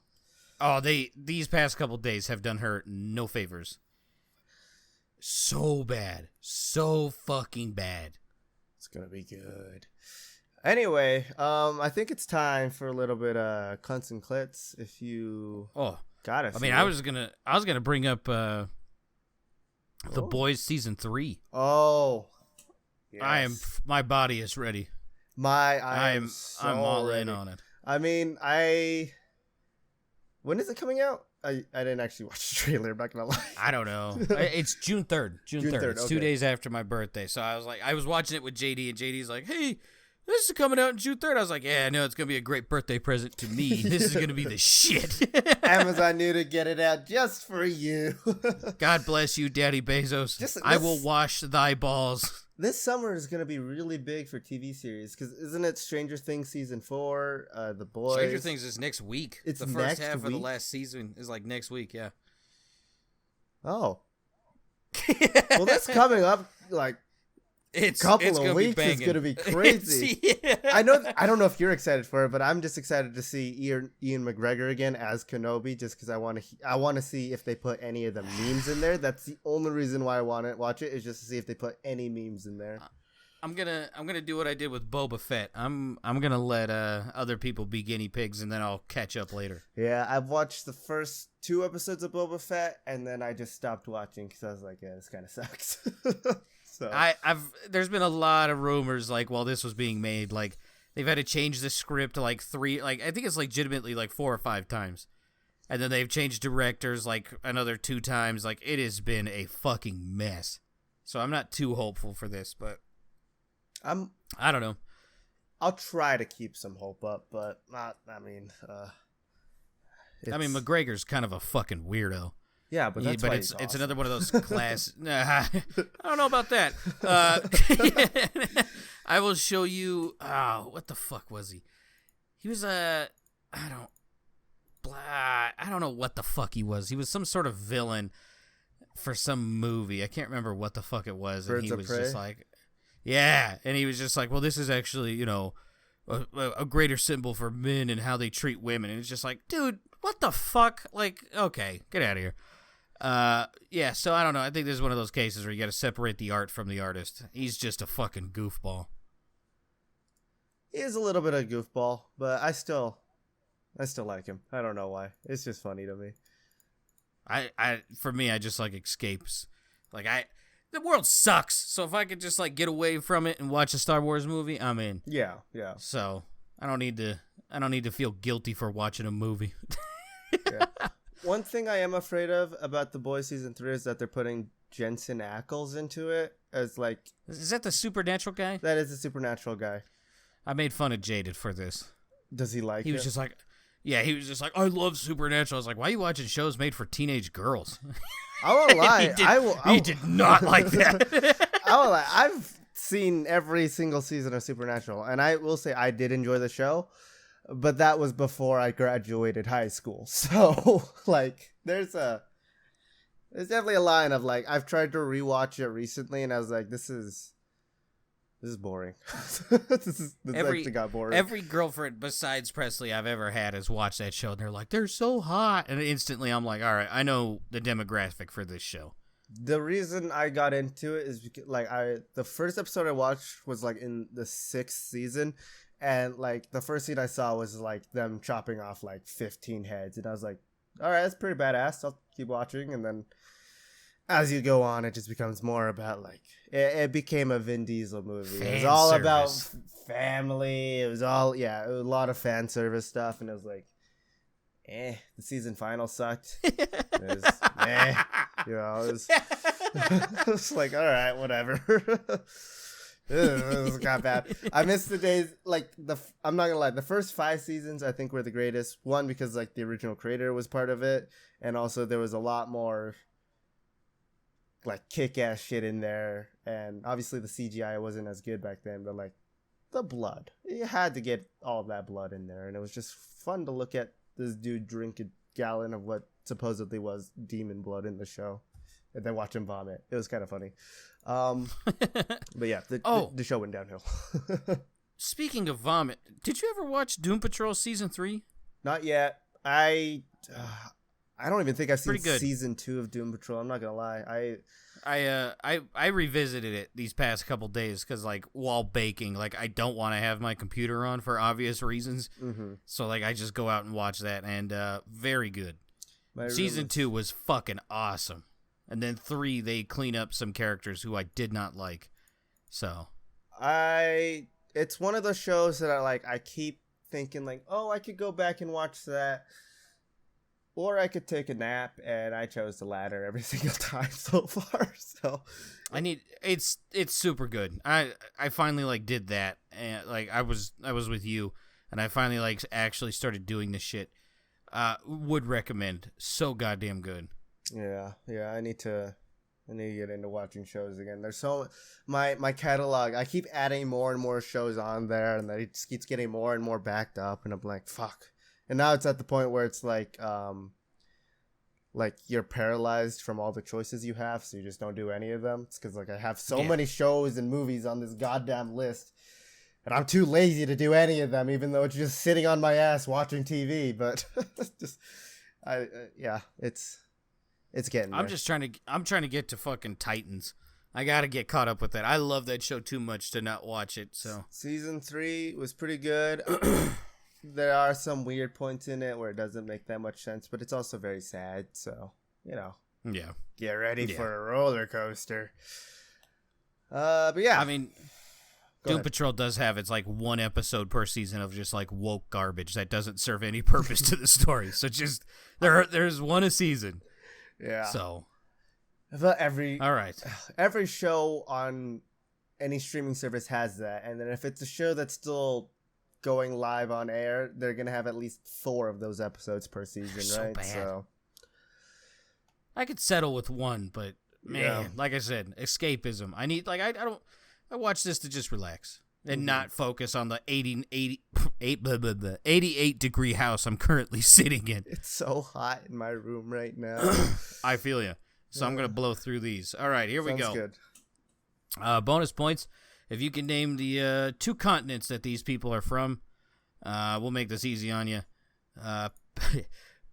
Oh, these past couple days have done her no favors. So bad. So fucking bad. It's gonna be good. Anyway, I think it's time for a little bit of cunts and clits. If you got it. I mean, I was gonna bring up The Boys season 3. Oh, yes. My body is ready. I'm all ready. in on it. I mean, when is it coming out? I didn't actually watch the trailer. I'm not gonna lie. I don't know. It's June 3rd. June 3rd. It's okay. 2 days after my birthday. So I was watching it with JD, and JD's like, "Hey, this is coming out on June 3rd." I was like, "Yeah, I know it's gonna be a great birthday present to me. This is gonna be the shit." Amazon knew to get it out just for you. God bless you, Daddy Bezos. I will wash thy balls. This summer is going to be really big for TV series because isn't it Stranger Things season 4? The Boys. Stranger Things is next week. It's the first half of the last season is like next week. Yeah. Oh. Well, that's coming up like couple of weeks. It's going to be crazy. Yeah. I don't know if you're excited for it, but I'm just excited to see Ian McGregor again as Kenobi, just because I want to see if they put any of the memes in there. That's the only reason why I want to watch it, is just to see if they put any memes in there. I'm gonna do what I did with Boba Fett. I'm gonna let other people be guinea pigs, and then I'll catch up later. Yeah, I've watched the first 2 episodes of Boba Fett, and then I just stopped watching because I was like, yeah, this kind of sucks. So There's been a lot of rumors like while this was being made, like they've had to change the script like 3, like I think it's legitimately like 4 or 5 times, and then they've changed directors like another 2 times. Like it has been a fucking mess. So I'm not too hopeful for this, but I don't know. I'll try to keep some hope up, but not. I mean, McGregor's kind of a fucking weirdo. Yeah, but that's why it's awesome. It's another one of those class. I don't know about that. I will show you. Oh, what the fuck was he? He was I don't know what the fuck he was. He was some sort of villain for some movie. I can't remember what the fuck it was. Birds and he of was Prey? just like, yeah, and he was just like, well, this is actually a greater symbol for men and how they treat women. And it's just like, dude, what the fuck? Like, okay, get out of here. Yeah, so I don't know. I think this is one of those cases where you got to separate the art from the artist. He's just a fucking goofball. He is a little bit of a goofball, but I still like him. I don't know why. It's just funny to me. For me, I just like escapes. Like the world sucks. So if I could just like get away from it and watch a Star Wars movie, I'm in. Yeah. So I don't need to feel guilty for watching a movie. Yeah. One thing I am afraid of about The Boys season 3 is that they're putting Jensen Ackles into it as like. Is that the supernatural guy? That is the supernatural guy. I made fun of Jaded for this. Does he like it? He was just like, yeah, he was just like, I love Supernatural. I was like, why are you watching shows made for teenage girls? I won't lie. He did not like that. I won't lie. I've seen every single season of Supernatural, and I will say I did enjoy the show, but that was before I graduated high school. So, like, there's definitely a line of like I've tried to rewatch it recently, and I was like, this is boring. this actually got boring. Every girlfriend besides Presley I've ever had has watched that show, and they're like, they're so hot, and instantly I'm like, all right, I know the demographic for this show. The reason I got into it is because like the first episode I watched was like in the 6th season, and like the first scene I saw was like them chopping off like 15 heads, and I was like, all right, that's pretty badass. I'll keep watching, and then as you go on, it just becomes more about like it became a Vin Diesel movie. It was all about family. It was all it was a lot of fan service stuff, and it was like, the season final sucked. It was, it was like, all right, whatever. This got bad. I miss the days like I'm not gonna lie. The first 5 seasons I think were the greatest. One because like the original creator was part of it, and also there was a lot more like kick-ass shit in there, and obviously the CGI wasn't as good back then, but like the blood, you had to get all of that blood in there, and it was just fun to look at this dude drink a gallon of what supposedly was demon blood in the show and then watch him vomit. It was kind of funny. But yeah, the show went downhill. Speaking of vomit, did you ever watch Doom Patrol season 3? Not yet. I don't even think I've seen Pretty good. season 2 of Doom Patrol. I'm not gonna lie. I revisited it these past couple days because like while baking, like I don't want to have my computer on for obvious reasons. Mm-hmm. So like I just go out and watch that, and very good. Season 2 was fucking awesome, and then 3 they clean up some characters who I did not like. So it's one of those shows that I keep thinking like, oh, I could go back and watch that. Or I could take a nap, and I chose the latter every single time so far. So it's super good. I finally like did that, and like I was with you, and I finally like actually started doing this shit. Would recommend. So goddamn good. Yeah. I need to get into watching shows again. There's so my catalog. I keep adding more and more shows on there, and it just keeps getting more and more backed up, and I'm like, fuck. And now it's at the point where it's like you're paralyzed from all the choices you have, so you just don't do any of them. It's because like I have so many shows and movies on this goddamn list, and I'm too lazy to do any of them, even though it's just sitting on my ass watching TV. But it's getting there. I'm trying to get to fucking Titans. I gotta get caught up with that. I love that show too much to not watch it. So Season 3 was pretty good. There are some weird points in it where it doesn't make that much sense, but it's also very sad. So, yeah. get ready for a roller coaster. But yeah. I mean, Doom Patrol does have it's like one episode per season of just like woke garbage that doesn't serve any purpose to the story. So just there's one a season. Yeah. So but all right. Every show on any streaming service has that, and then if it's a show that's still going live on air, they're gonna have at least 4 of those episodes per season, so right? Bad. So I could settle with one, but man, like I said, escapism. I need I watch this to just relax and not focus on the 88 degree house I'm currently sitting in. It's so hot in my room right now. I feel you. So I'm going to blow through these. All right, here we go. Good. Bonus points. If you can name the 2 continents that these people are from, we'll make this easy on you.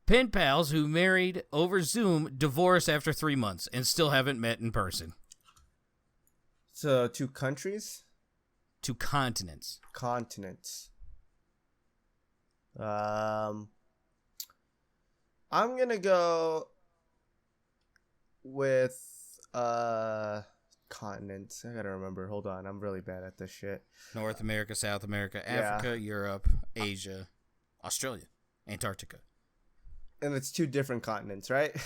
Pen pals who married over Zoom divorce after 3 months and still haven't met in person. So 2 countries? 2 continents. Continents. I'm gonna go with continents. I gotta remember. Hold on, I'm really bad at this shit. North America, South America, Africa, Europe, Asia, Australia, Antarctica. And it's 2 different continents, right?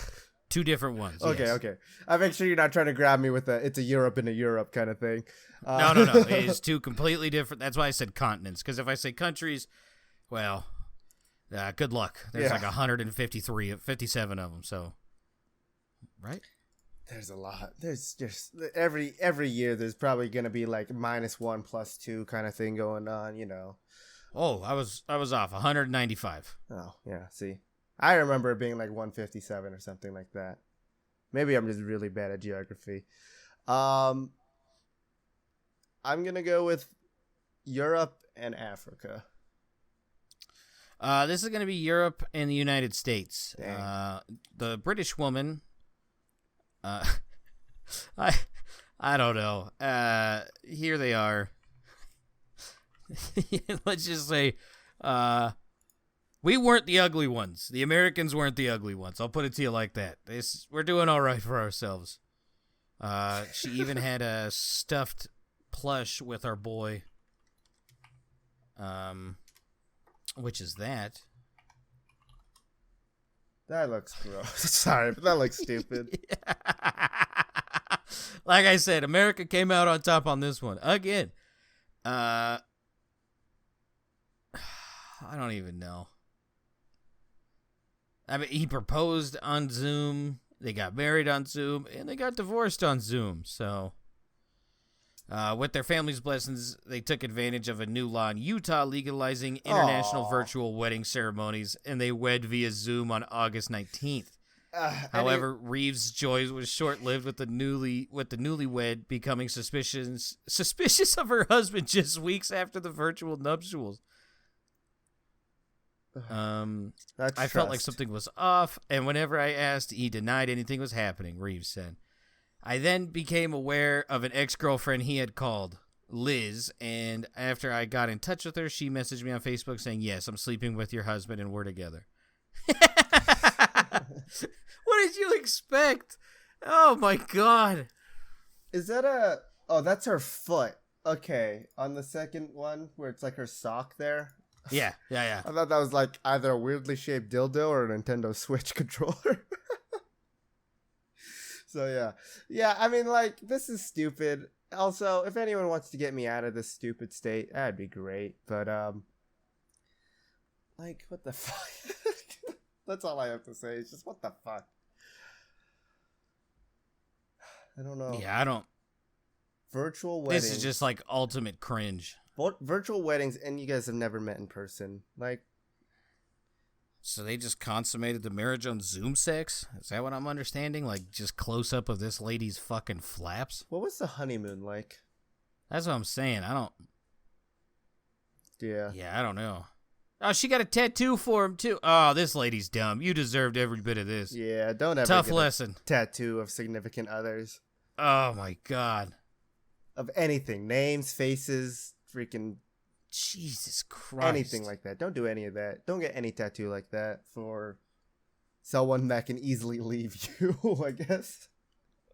2 different ones. Okay, yes. okay. I make sure you're not trying to grab me with it's a Europe and a Europe kind of thing. No. It is 2 completely different. That's why I said continents. Because if I say countries, well, good luck. There's like 57 of them. So, right? There's a lot. There's just every year. There's probably gonna be like -1 +2 kind of thing going on. Oh, I was off. 195. Oh yeah. See. I remember it being like 157 or something like that. Maybe I'm just really bad at geography. I'm going to go with Europe and Africa. This is going to be Europe and the United States. The British woman, I don't know. Here they are. Let's just say, we weren't the ugly ones. The Americans weren't the ugly ones. I'll put it to you like that. We're doing all right for ourselves. She even had a stuffed plush with our boy. Which is that? That looks gross. Sorry, but that looks stupid. Like I said, America came out on top on this one. Again. I don't even know. I mean, he proposed on Zoom, they got married on Zoom, and they got divorced on Zoom. So, with their family's blessings, they took advantage of a new law in Utah legalizing international virtual wedding ceremonies, and they wed via Zoom on August 19th. However, Reeves' joy was short-lived with the newlywed becoming suspicious of her husband just weeks after the virtual nuptials. I felt like something was off, and whenever I asked, he denied anything was happening, Reeves said. I then became aware of an ex-girlfriend he had called, Liz, and after I got in touch with her, she messaged me on Facebook saying, yes, I'm sleeping with your husband and we're together. What did you expect? Oh, my God. Is that oh, that's her foot. Okay, on the second one, where it's like her sock there. Yeah. I thought that was like either a weirdly shaped dildo or a Nintendo Switch controller. So yeah. I mean, like, this is stupid. Also, if anyone wants to get me out of this stupid state, that'd be great. But like, what the fuck? That's all I have to say. It's just what the fuck. I don't know. Yeah, I don't. Virtual weddings. This is just like ultimate cringe. Virtual weddings, and you guys have never met in person. Like, so they just consummated the marriage on Zoom sex? Is that what I'm understanding? Like, just close up of this lady's fucking flaps? what was the honeymoon like? That's what I'm saying. Yeah. Yeah, I don't know. Oh, she got a tattoo for him, too. Oh, this lady's dumb. You deserved every bit of this. Yeah, don't ever Tough get lesson. a tattoo of significant others. Oh my god. Of anything. Names, faces, freaking Jesus Christ. anything like that. Don't do any of that. Don't get any tattoo like that for someone that can easily leave you, I guess.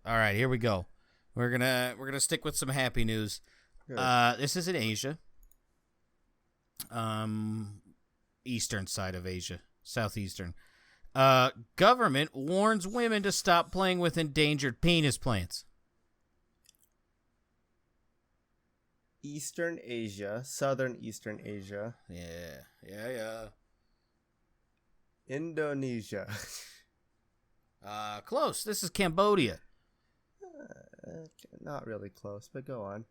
All right, here we go. We're gonna stick with some happy news. Good. This is in Asia. Eastern side of Asia. Southeastern. Government warns women to stop playing with endangered penis plants. Eastern Asia, Southern Eastern Asia. Yeah. Indonesia. Close. This is Cambodia. Not really close, but go on.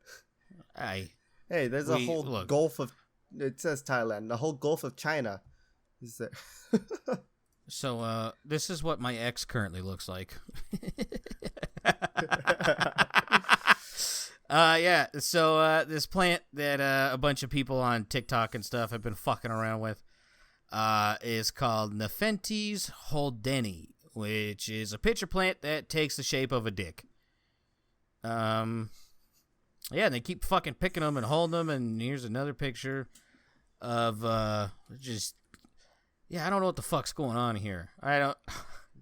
Hey, there's a whole Gulf of... It says Thailand. The whole Gulf of China is there. So, this is what my ex currently looks like. Yeah. So, this plant that a bunch of people on TikTok and stuff have been fucking around with is called Nepenthes holdeni, which is a pitcher plant that takes the shape of a dick. Yeah, and they keep fucking picking them and holding them, and here's another picture of just... Yeah, I don't know what the fuck's going on here. I don't...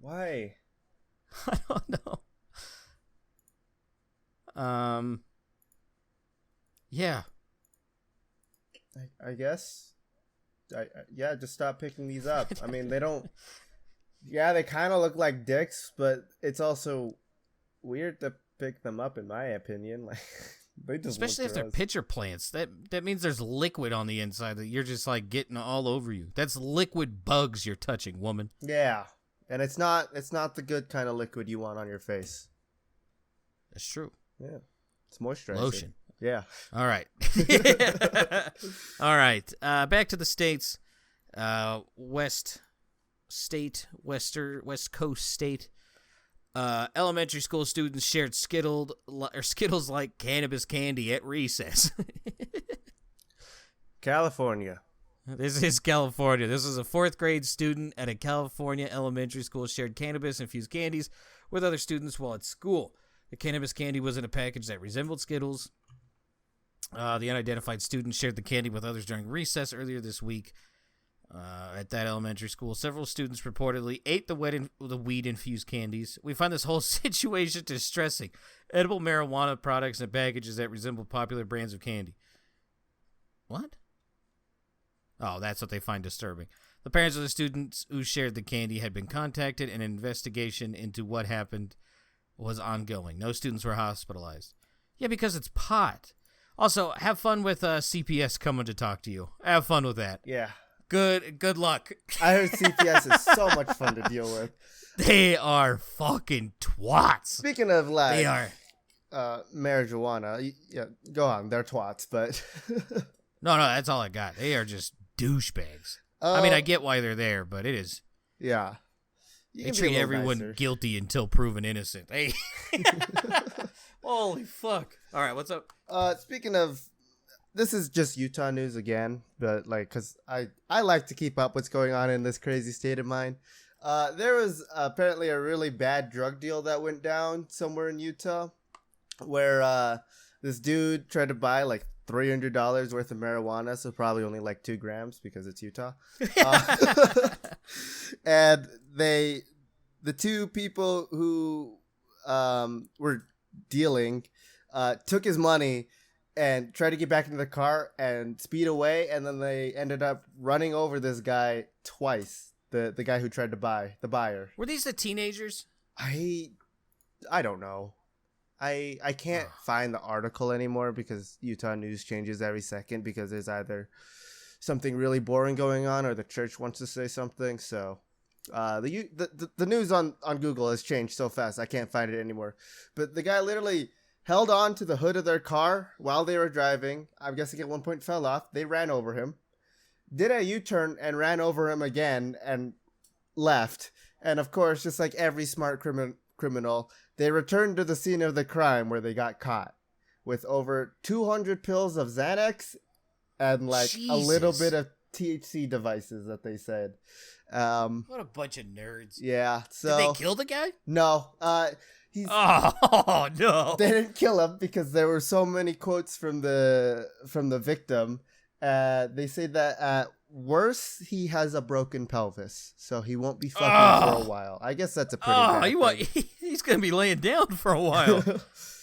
Why? I don't know. Yeah. I guess. Yeah, just stop picking these up. I mean, they don't... Yeah, they kind of look like dicks, but it's also weird to pick them up, in my opinion. Like, they just especially if they're pitcher plants. That means there's liquid on the inside that you're just like getting all over you. That's liquid bugs you're touching, woman. Yeah, and it's not the good kind of liquid you want on your face. That's true. Yeah, it's moisturizing. Lotion. Yeah. All right. All right. Back to the States. West Coast state. Elementary school students shared Skittles like cannabis candy at recess. California. This is California. This is a 4th grade student at a California elementary school shared cannabis-infused candies with other students while at school. The cannabis candy was in a package that resembled Skittles. The unidentified student shared the candy with others during recess earlier this week. At that elementary school, several students reportedly ate the weed-infused candies. We find this whole situation distressing. Edible marijuana products and packages that resemble popular brands of candy. What? Oh, that's what they find disturbing. The parents of the students who shared the candy had been contacted, and an investigation into what happened was ongoing. No students were hospitalized. Yeah, because it's pot. Also, have fun with CPS coming to talk to you. Have fun with that. Yeah. Good luck. I heard CPS is so much fun to deal with. They are fucking twats. Speaking of like, they are marijuana. Yeah, go on. They're twats, but no, that's all I got. They are just douchebags. I mean, I get why they're there, but it is. Yeah. They treat everyone guilty until proven innocent. Hey. Holy fuck. All right, what's up? Speaking of, this is just Utah news again, but like, because I like to keep up what's going on in this crazy state of mine. There was apparently a really bad drug deal that went down somewhere in Utah where this dude tried to buy like $300 worth of marijuana, so probably only like 2 grams because it's Utah. And the two people who were dealing took his money and tried to get back into the car and speed away, and then they ended up running over this guy twice. The guy who tried to buy, the buyer. Were these the teenagers? I don't know. I can't find the article anymore because Utah news changes every second because there's either something really boring going on or the church wants to say something. So the news on Google has changed so fast I can't find it anymore. But the guy literally held on to the hood of their car while they were driving. I'm guessing at one point fell off. They ran over him, did a U-turn and ran over him again and left. And of course, just like every smart criminal, they returned to the scene of the crime where they got caught with over 200 pills of Xanax and like Jesus. a little bit of THC devices that they said. What a bunch of nerds. Yeah. So did they kill the guy? No. He's. Oh no! They didn't kill him because there were so many quotes from the victim. They say that at worst he has a broken pelvis, so he won't be fucking for a while. I guess that's a pretty bad thing. He's gonna be laying down for a while.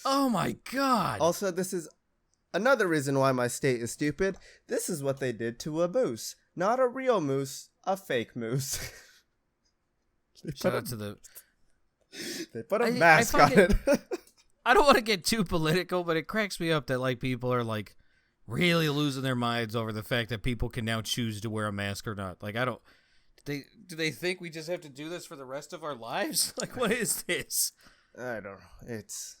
Oh my god! Also, this is another reason why my state is stupid. This is what they did to a moose, not a real moose, a fake moose. Shout out to the. They put a mask on it. I don't want to get too political, but it cracks me up that like people are like really losing their minds over the fact that people can now choose to wear a mask or not. Like I don't. Do they think we just have to do this for the rest of our lives? Like what is this? I don't know. It's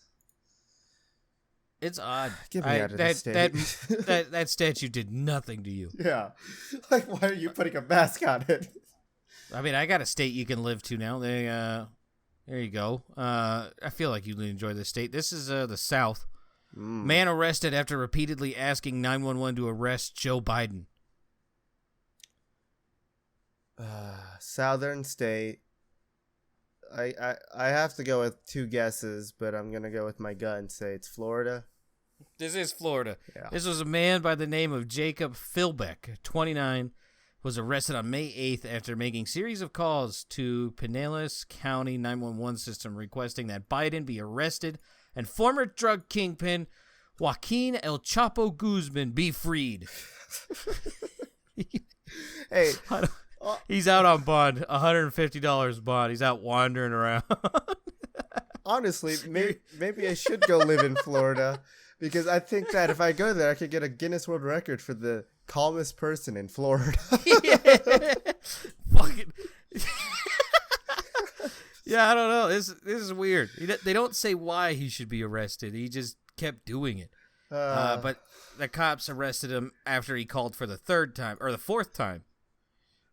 odd. Get me out of this state. That statue did nothing to you. Yeah. Like why are you putting a mask on it? I mean, I got a state you can live to now. There you go. I feel like you'd enjoy this state. This is the South. Man arrested after repeatedly asking 911 to arrest Joe Biden. Southern state. I have to go with two guesses, but I'm going to go with my gut and say it's Florida. This is Florida. Yeah. This was a man by the name of Jacob Philbeck, 29, was arrested on May 8th after making series of calls to Pinellas County 911 system requesting that Biden be arrested and former drug kingpin Joaquin El Chapo Guzman be freed. Hey, he's out on bond, $150 bond. He's out wandering around. Honestly, maybe I should go live in Florida because I think that if I go there, I could get a Guinness World Record for the calmest person in Florida. Fucking. Yeah, I don't know. This is weird. They don't say why he should be arrested. He just kept doing it. But the cops arrested him after he called for the third time or the fourth time,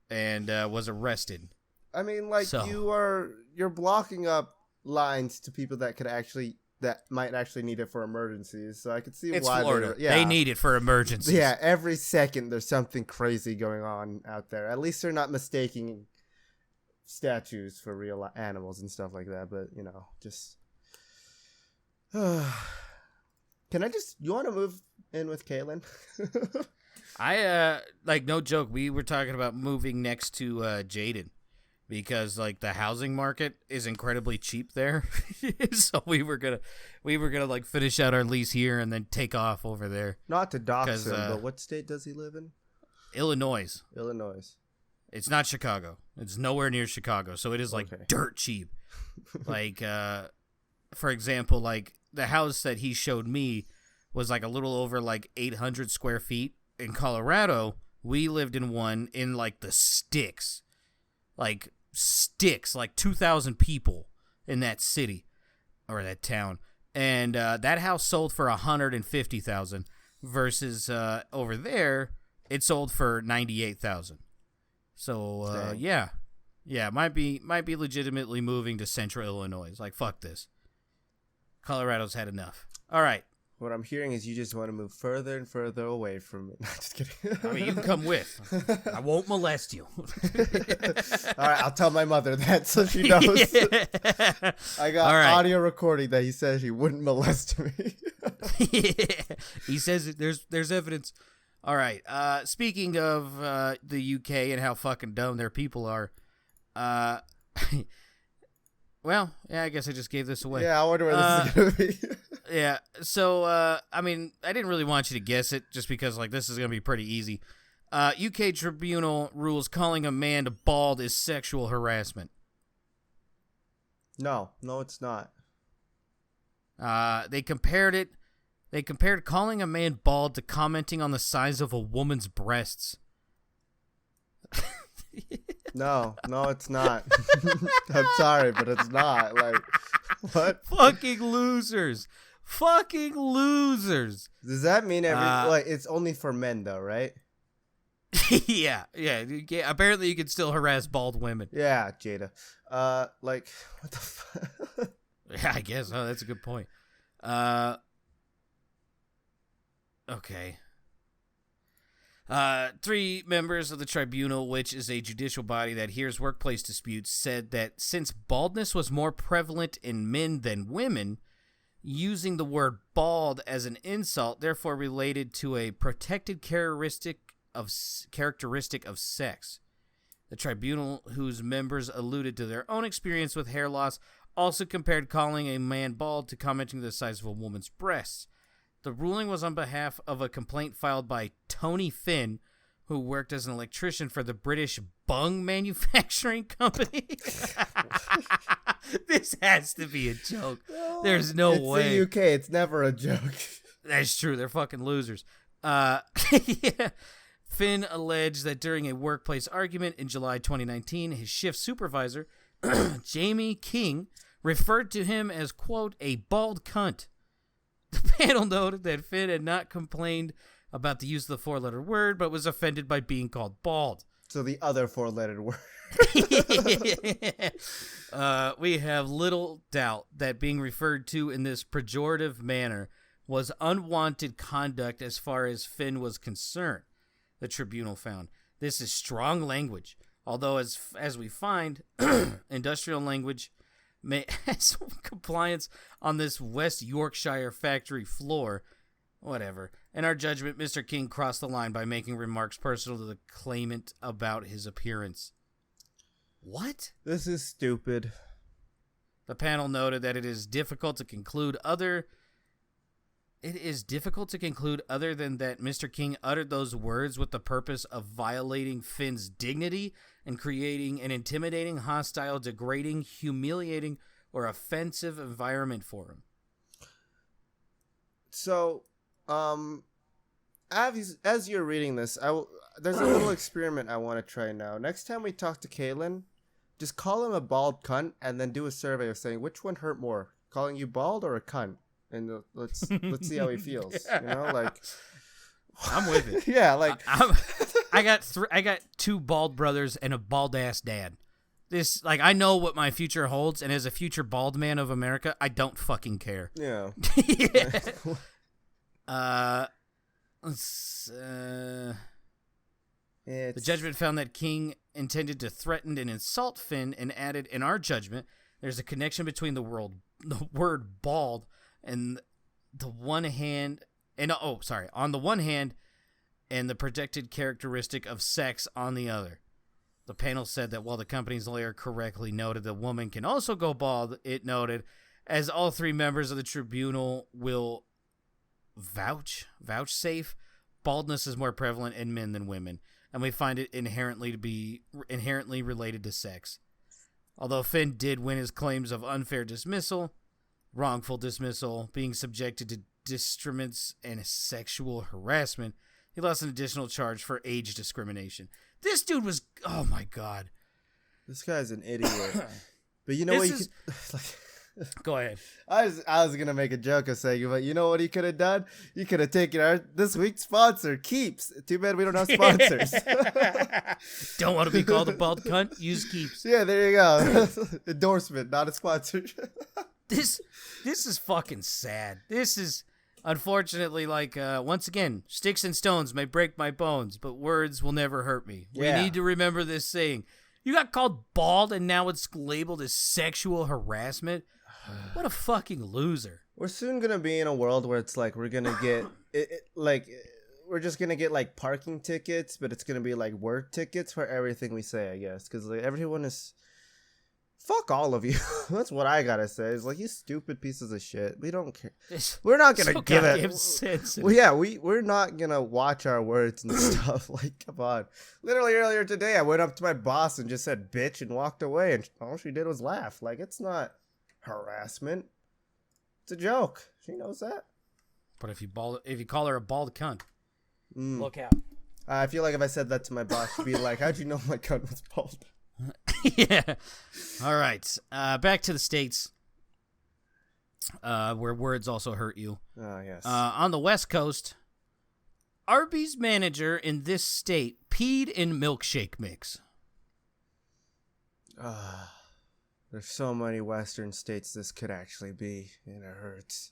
and was arrested. I mean, like you're blocking up lines to people that might actually need it for emergencies. So I could see it's why Florida. They need it for emergencies. Yeah, every second there's something crazy going on out there. At least they're not mistaking statues for real animals and stuff like that. But just you want to move in with Kaylin? I no joke. We were talking about moving next to Jaden. Because like the housing market is incredibly cheap there, so we were gonna like finish out our lease here and then take off over there. Not to dox him, but what state does he live in? Illinois. It's not Chicago. It's nowhere near Chicago, so it is like dirt cheap. Like for example, like the house that he showed me was like a little over like 800 square feet. In Colorado, we lived in one in like the sticks. Like 2,000 people in that city or that town, and that house sold for $150,000 versus over there it sold for $98,000. So yeah, might be legitimately moving to Central Illinois. It's like fuck this. Colorado's had enough. All right. What I'm hearing is you just want to move further and further away from me. Just kidding. I mean, you can come with. I won't molest you. All right, I'll tell my mother that so she knows. Yeah. I got audio recording that he said he wouldn't molest me. Yeah. He says there's evidence. All right. Speaking of the UK and how fucking dumb their people are, well, yeah, I guess I just gave this away. Yeah, I wonder where this is going to be. Yeah, so, I mean, I didn't really want you to guess it just because, like, this is going to be pretty easy. UK tribunal rules calling a man bald is sexual harassment. No, it's not. They compared calling a man bald to commenting on the size of a woman's breasts. No, it's not. I'm sorry, but it's not. Like, what? Fucking losers. Does that mean it's only for men though, right? Yeah. Apparently you can still harass bald women. Yeah, Jada. Like, what the fuck? Yeah, I guess. Oh, that's a good point. Okay. Three members of the tribunal, which is a judicial body that hears workplace disputes, said that since baldness was more prevalent in men than women, using the word bald as an insult therefore related to a protected characteristic of sex. The tribunal, whose members alluded to their own experience with hair loss, also compared calling a man bald to commenting the size of a woman's breasts. The ruling was on behalf of a complaint filed by Tony Finn, who worked as an electrician for the British Bung Manufacturing Company. This has to be a joke. There's no way. It's the UK. It's never a joke. That's true. They're fucking losers. Yeah. Finn alleged that during a workplace argument in July 2019, his shift supervisor, Jamie King, referred to him as, quote, a bald cunt. The panel noted that Finn had not complained about the use of the four-letter word, but was offended by being called bald. So the other four-lettered word. We have little doubt that being referred to in this pejorative manner was unwanted conduct as far as Finn was concerned, the tribunal found. This is strong language, although as we find, industrial language may has compliance on this West Yorkshire factory floor. Whatever. In our judgment, Mr. King crossed the line by making remarks personal to the claimant about his appearance. What? This is stupid. The panel noted that it is difficult to conclude other than that Mr. King uttered those words with the purpose of violating Finn's dignity and creating an intimidating, hostile, degrading, humiliating, or offensive environment for him. So, as you're reading this, there's a little experiment I want to try now. Next time we talk to Kalen, just call him a bald cunt and then do a survey of saying which one hurt more, calling you bald or a cunt, and let's see how he feels. You know, like I'm with it. Yeah, like I got two bald brothers and a bald ass dad. This, like, I know what my future holds, and as a future bald man of America, I don't fucking care. Yeah. The judgment found that King intended to threaten and insult Finn, and added, in our judgment, there's a connection between the word bald and on the one hand, and the protected characteristic of sex on the other. The panel said that while the company's lawyer correctly noted the woman can also go bald, it noted, as all three members of the tribunal will vouchsafe, baldness is more prevalent in men than women, and we find it inherently related to sex. Although Finn did win his claims of unfair dismissal, wrongful dismissal, being subjected to distrements, and sexual harassment, he lost an additional charge for age discrimination. This dude was, oh my God. This guy's an idiot. But you know what? Go ahead. I was going to make a joke of saying, but you know what he could have done? He could have taken this week's sponsor, Keeps. Too bad we don't have sponsors. Don't want to be called a bald cunt? Use Keeps. Yeah, there you go. Endorsement, not a sponsor. This is fucking sad. This is, unfortunately, like, once again, sticks and stones may break my bones, but words will never hurt me. Yeah. We need to remember this saying. You got called bald and now it's labeled as sexual harassment? What a fucking loser. We're soon going to be in a world where it's like we're going to get, we're just going to get, like, parking tickets, but it's going to be, like, word tickets for everything we say, I guess. Because, like, everyone is... Fuck all of you. That's what I gotta say. It's like, you stupid pieces of shit. We don't care. We're not gonna give it. Well, yeah, we're not gonna watch our words and stuff. Like, come on. Literally earlier today, I went up to my boss and just said bitch and walked away, and all she did was laugh. Like, it's not harassment. It's a joke. She knows that. But if you call her a bald cunt, look out. I feel like if I said that to my boss, she'd be like, "How'd you know my cunt was bald?" Yeah. All right. Back to the States, where words also hurt you. Oh, yes. On the West Coast, Arby's manager in this state peed in milkshake mix. There's so many Western states this could actually be, and it hurts.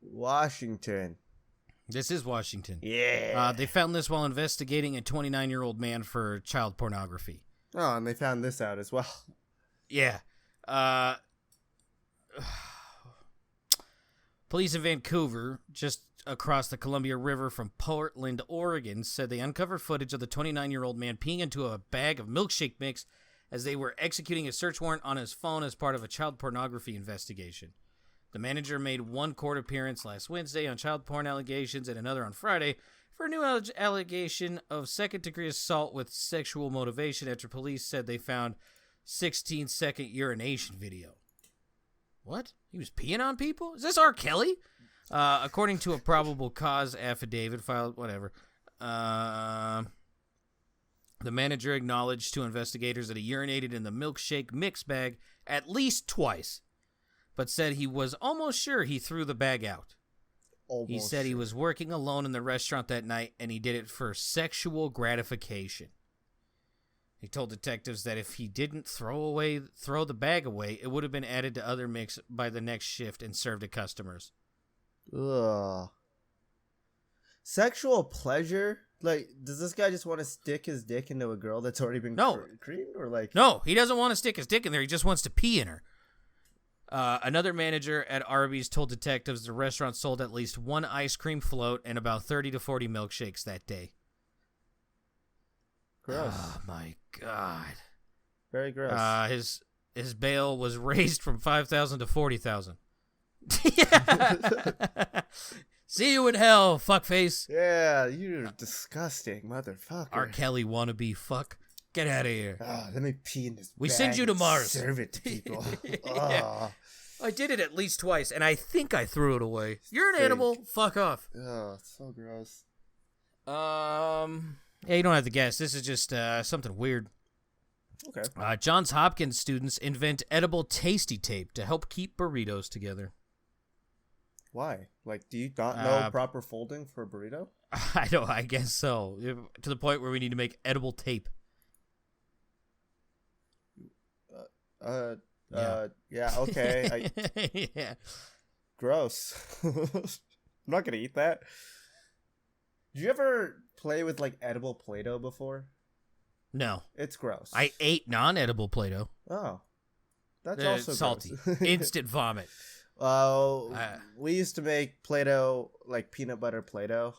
Washington. This is Washington. Yeah. They found this while investigating a 29-year-old man for child pornography. Oh, and they found this out as well. Yeah. Police in Vancouver, just across the Columbia River from Portland, Oregon, said they uncovered footage of the 29-year-old man peeing into a bag of milkshake mix as they were executing a search warrant on his phone as part of a child pornography investigation. The manager made one court appearance last Wednesday on child porn allegations and another on Friday for a new allegation of second-degree assault with sexual motivation after police said they found 16-second urination video. What? He was peeing on people? Is this R. Kelly? According to a probable cause affidavit filed, whatever. The manager acknowledged to investigators that he urinated in the milkshake mix bag at least twice, but said he was almost sure he threw the bag out. He said he was working alone in the restaurant that night, and he did it for sexual gratification. He told detectives that if he didn't throw the bag away, it would have been added to other mix by the next shift and served to customers. Ugh. Sexual pleasure? Like, does this guy just want to stick his dick into a girl that's already been creamed? Or like... No, he doesn't want to stick his dick in there. He just wants to pee in her. Another manager at Arby's told detectives the restaurant sold at least one ice cream float and about 30 to 40 milkshakes that day. Gross. Oh, my God. Very gross. His bail was raised from $5,000 to $40,000. Yeah. See you in hell, fuckface. Yeah, you're disgusting, motherfucker. R. Kelly wannabe fuck. Get out of here. Let me pee in this We bag send you to and Mars. Serve it to people. Yeah. I did it at least twice, and I think I threw it away. You're an Fake. animal. Fuck off. Oh, it's so gross. Yeah, you don't have to guess. This is just something weird. Okay. Johns Hopkins students invent edible tasty tape to help keep burritos together. Why? Like, do you not know proper folding for a burrito? I guess so. To the point where we need to make edible tape. Yeah, okay. Yeah. Gross. I'm not gonna eat that. Did you ever play with, like, edible Play-Doh before? No. It's gross. I ate non-edible Play-Doh. Oh. That's also salty. gross. Instant vomit. We used to make Play-Doh, like, peanut butter Play-Doh.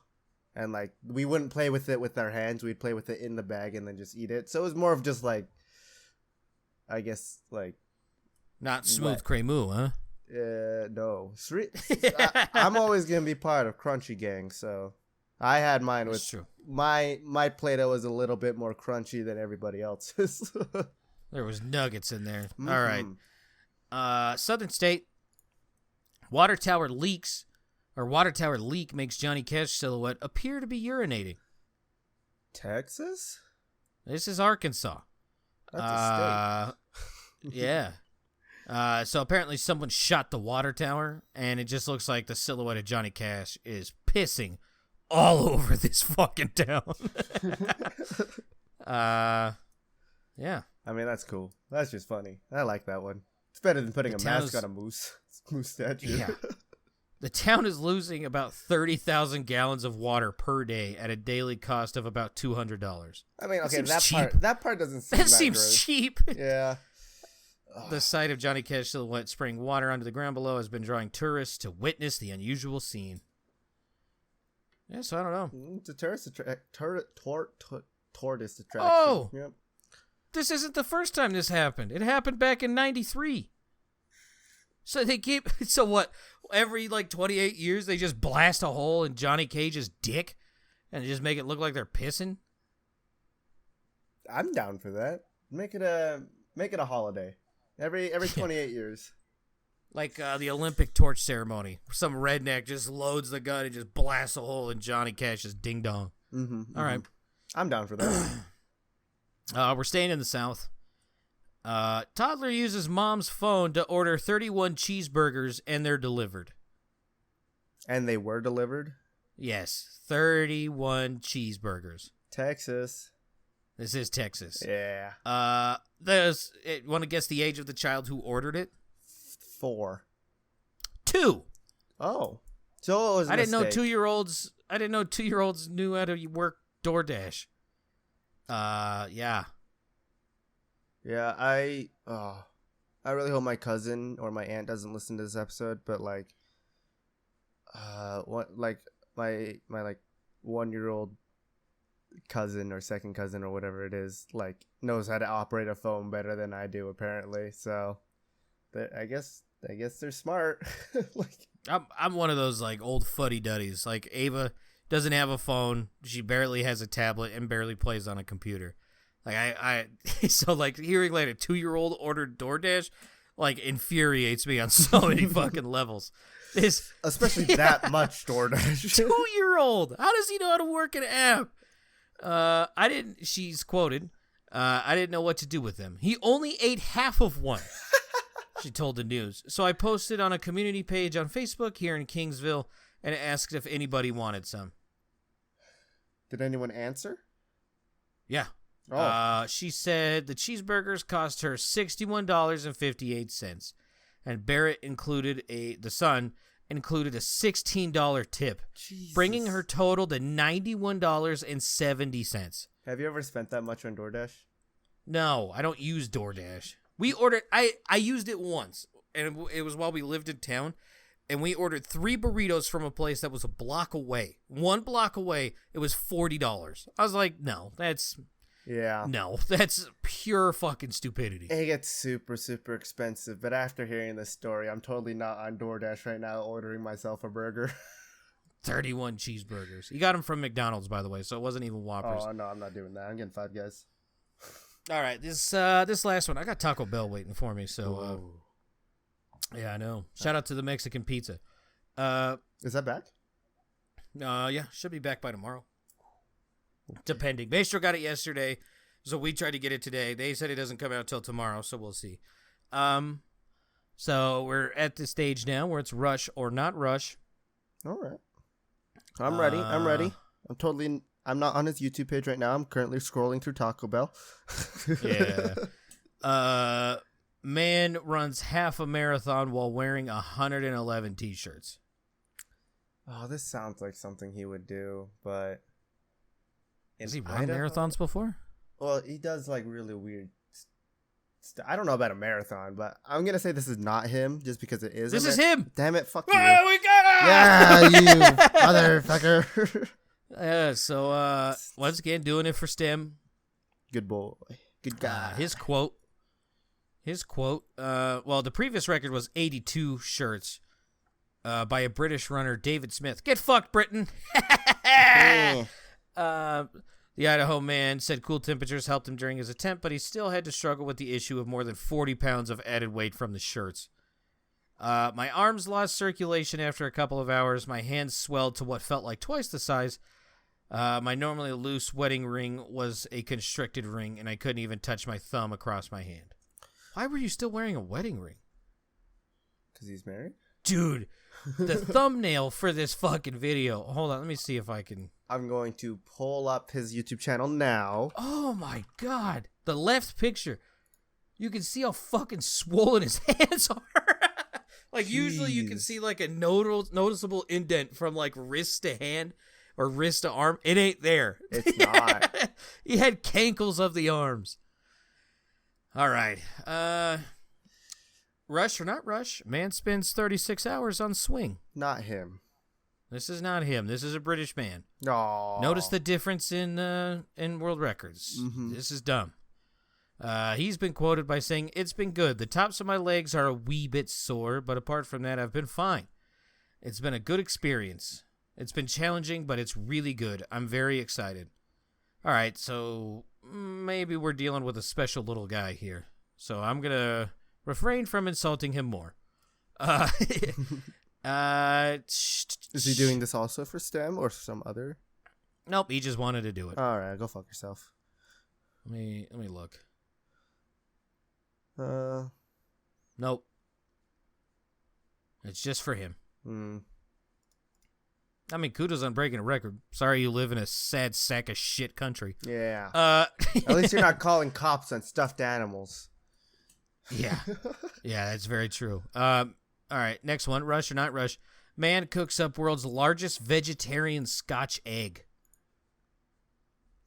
And, like, we wouldn't play with it with our hands. We'd play with it in the bag and then just eat it. So it was more of just, like, I guess, like... Not smooth cremeux, huh? No. I'm always going to be part of Crunchy Gang, so... I had mine with... true. My Play-Doh was a little bit more crunchy than everybody else's. There was nuggets in there. Mm-hmm. All right. Southern State. Water tower leak makes Johnny Cash silhouette appear to be urinating. Texas? This is Arkansas. That's a state. Yeah. So apparently someone shot the water tower, and it just looks like the silhouette of Johnny Cash is pissing all over this fucking town. Yeah. I mean, that's cool. That's just funny. I like that one. It's better than putting a mask on a moose statue. Yeah. The town is losing about 30,000 gallons of water per day at a daily cost of about $200. I mean, okay, cheap. that part doesn't seem That seems gross. cheap. Yeah. The sight of Johnny Cash silhouette spraying water onto the ground below has been drawing tourists to witness the unusual scene. Yeah, so I don't know. It's a tourist attraction. Oh! Yep. This isn't the first time this happened. It happened back in 93. So what, every 28 years they just blast a hole in Johnny Cage's dick and just make it look like they're pissing? I'm down for that. Make it a holiday. Every 28 years. Like the Olympic torch ceremony. Some redneck just loads the gun and just blasts a hole in Johnny Cash's ding dong. Mm-hmm. All right. I'm down for that. We're staying in the South. Toddler uses mom's phone to order 31 cheeseburgers and they're delivered. And they were delivered? Yes, 31 cheeseburgers. Texas. This is Texas. Yeah. Want to guess the age of the child who ordered it? 4. 2. Oh. So it was a I didn't know mistake. 2-year-olds I didn't know 2-year-olds knew how to work DoorDash. Yeah. Yeah, I really hope my cousin or my aunt doesn't listen to this episode, but like what like my like 1-year-old cousin or second cousin or whatever it is, like knows how to operate a phone better than I do apparently. So I guess they're smart. Like I'm one of those like old fuddy-duddies. Like Ava doesn't have a phone. She barely has a tablet and barely plays on a computer. Like I so like hearing like a 2-year-old ordered DoorDash like infuriates me on so many fucking levels. Especially that much DoorDash. 2-year-old. How does he know how to work an app? She's quoted, I didn't know what to do with them. He only ate half of one. She told the news. So I posted on a community page on Facebook here in Kingsville and asked if anybody wanted some. Did anyone answer? Yeah. Oh. She said the cheeseburgers cost her $61.58, and Barrett the son included a $16 tip, Jesus. bringing her total to $91.70. Have you ever spent that much on DoorDash? No, I don't use DoorDash. We ordered, I used it once, and it was while we lived in town, and we ordered 3 burritos from a place that was a block away. 1 block away, it was $40. I was like, no, that's pure fucking stupidity. It gets super, super expensive, but after hearing this story, I'm totally not on DoorDash right now ordering myself a burger. 31 cheeseburgers. You got them from McDonald's, by the way, so it wasn't even Whoppers. Oh, no, I'm not doing that. I'm getting 5 Guys. All right, this last one, I got Taco Bell waiting for me, so yeah, I know. Shout out to the Mexican pizza. Is that back? Yeah, should be back by tomorrow. Depending. Maestro got it yesterday, so we tried to get it today. They said it doesn't come out till tomorrow, so we'll see. So we're at the stage now where it's rush or not rush. All right. I'm ready. I'm not on his YouTube page right now. I'm currently scrolling through Taco Bell. Yeah. Man runs half a marathon while wearing 111 t-shirts. Oh, this sounds like something he would do, but... Has he run marathons before? Well, he does like really weird I don't know about a marathon, but I'm going to say this is not him just because it is. This is him. Damn it. Fuck you. We got it. Yeah, you motherfucker. So once again, doing it for STEM. Good boy. Good guy. His quote. Well, the previous record was 82 shirts by a British runner, David Smith. Get fucked, Britain. The Idaho man said cool temperatures helped him during his attempt, but he still had to struggle with the issue of more than 40 pounds of added weight from the shirts. My arms lost circulation after a couple of hours. My hands swelled to what felt like twice the size. My normally loose wedding ring was a constricted ring, and I couldn't even touch my thumb across my hand. Why were you still wearing a wedding ring? Because he's married? Dude, the thumbnail for this fucking video. Hold on, let me see if I can... I'm going to pull up his YouTube channel now. Oh my god. The left picture. You can see how fucking swollen his hands are. Like, usually you can see like a noticeable indent from like wrist to hand or wrist to arm. It ain't there. It's not. He had cankles of the arms. All right. Rush or not rush? Man spends 36 hours on swing. Not him. This is not him. This is a British man. No. Notice the difference in world records. Mm-hmm. This is dumb. He's been quoted by saying, "It's been good. The tops of my legs are a wee bit sore, but apart from that, I've been fine. It's been a good experience. It's been challenging, but it's really good. I'm very excited." All right, so maybe we're dealing with a special little guy here. So I'm going to refrain from insulting him more. Is he doing this also for STEM or some other? Nope, he just wanted to do it. All right, go fuck yourself. Let me look. Nope. It's just for him. Hmm. I mean, kudos on breaking a record. Sorry you live in a sad sack of shit country. Yeah. At least you're not calling cops on stuffed animals. Yeah. Yeah, that's very true. All right, next one. Rush or not rush. Man cooks up world's largest vegetarian Scotch egg.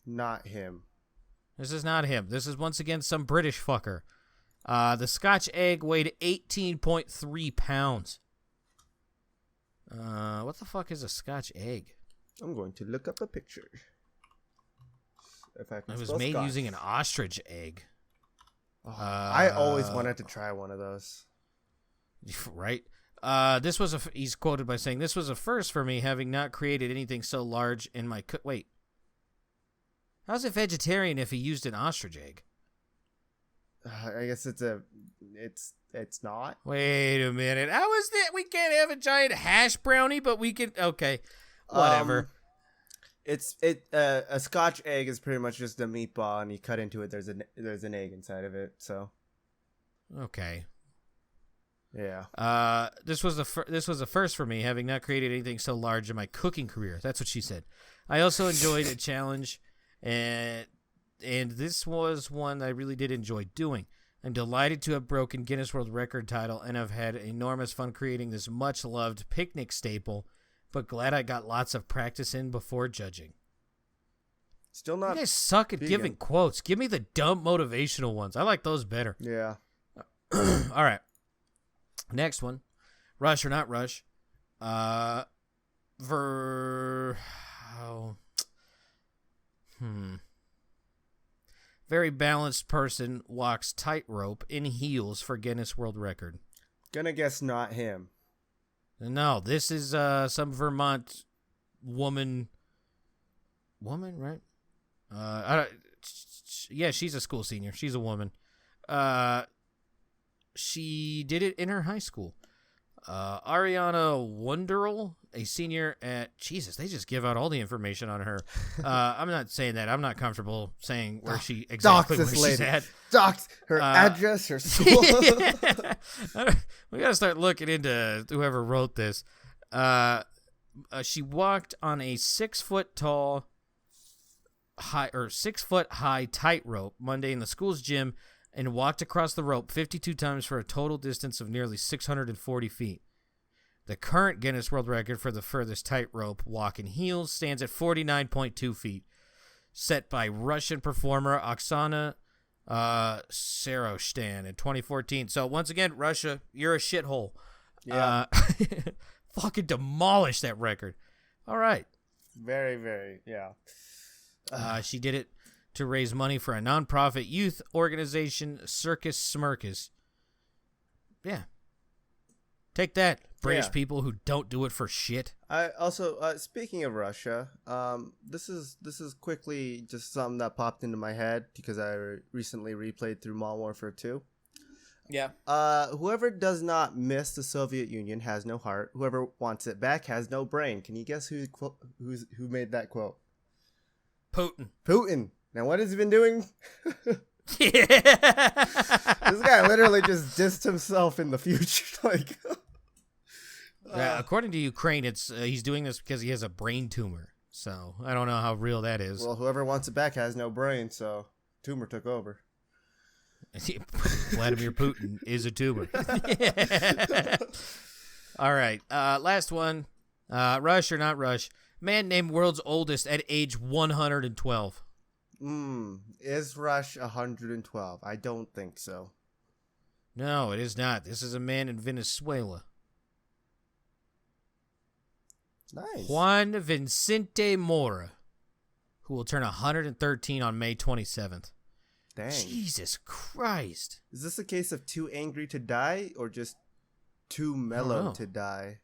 Not him. This is not him. This is once again some British fucker. The Scotch egg weighed 18.3 pounds. What the fuck is a Scotch egg? I'm going to look up a picture. If I can It was spell made Scotch. using an ostrich egg. Oh, I always wanted to try one of those. Right? He's quoted by saying, "This was a first for me, having not created anything so large in my Wait. How's it vegetarian if he used an ostrich egg? I guess it's not. Wait a minute. How is that? We can't have a giant hash brownie, but we can. Okay, whatever. A Scotch egg is pretty much just a meatball, and you cut into it. There's an egg inside of it. So Okay. yeah. This was a first for me, having not created anything so large in my cooking career. That's what she said. I also enjoyed a challenge, and this was one I really did enjoy doing. I'm delighted to have broken Guinness World Record title, and I've had enormous fun creating this much-loved picnic staple, but glad I got lots of practice in before judging. Still not. You guys suck at vegan. giving quotes. Give me the dumb motivational ones. I like those better. Yeah. All right. Next one. Rush or not rush. Very balanced person walks tightrope in heels for Guinness World Record. Gonna guess not him. No, this is some Vermont woman. Woman, right? Yeah, she's a school senior. She's a woman. She did it in her high school. Ariana Wonderl, a senior at... Jesus, they just give out all the information on her. I'm not saying that. I'm not comfortable saying where she exactly where she's at. Dox her address, her school. We got to start looking into whoever wrote this. She walked on a 6 foot high tightrope Monday in the school's gym and walked across the rope 52 times for a total distance of nearly 640 feet. The current Guinness World Record for the furthest tightrope walk in heels stands at 49.2 feet, set by Russian performer Oksana Sarostan in 2014. So once again, Russia, you're a shithole. Yeah. Fucking demolish that record. All right. Very, very, yeah. She did it to raise money for a nonprofit youth organization, Circus Smirkus. Yeah. Take that, British people who don't do it for shit. I also, speaking of Russia, this is quickly just something that popped into my head because I recently replayed through Modern Warfare 2. Yeah. Whoever does not miss the Soviet Union has no heart. Whoever wants it back has no brain. Can you guess who made that quote? Putin. Now, what has he been doing? Yeah. This guy literally just dissed himself in the future. According to Ukraine, it's he's doing this because he has a brain tumor. So I don't know how real that is. Well, whoever wants it back has no brain, so tumor took over. Vladimir Putin is a tumor. All right. Last one. Rush or not rush. Man named world's oldest at age 112. Is Rush 112? I don't think so. No, it is not. This is a man in Venezuela. Nice. Juan Vicente Mora, who will turn 113 on May 27th. Dang. Jesus Christ. Is this a case of too angry to die or just too mellow to die?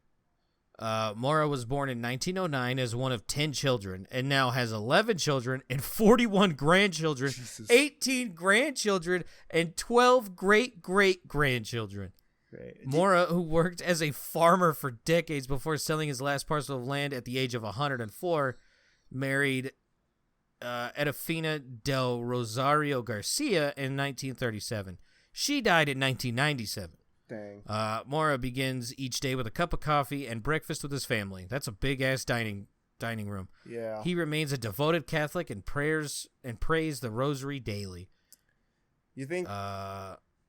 Mora was born in 1909 as one of 10 children and now has 11 children and 41 grandchildren, Jesus. 18 grandchildren, and 12 great-great-grandchildren. Great. Mora, who worked as a farmer for decades before selling his last parcel of land at the age of 104, married Edifina del Rosario Garcia in 1937. She died in 1997. Dang. Mora begins each day with a cup of coffee and breakfast with his family. That's a big-ass dining room. Yeah. He remains a devoted Catholic and prays the rosary daily. You think...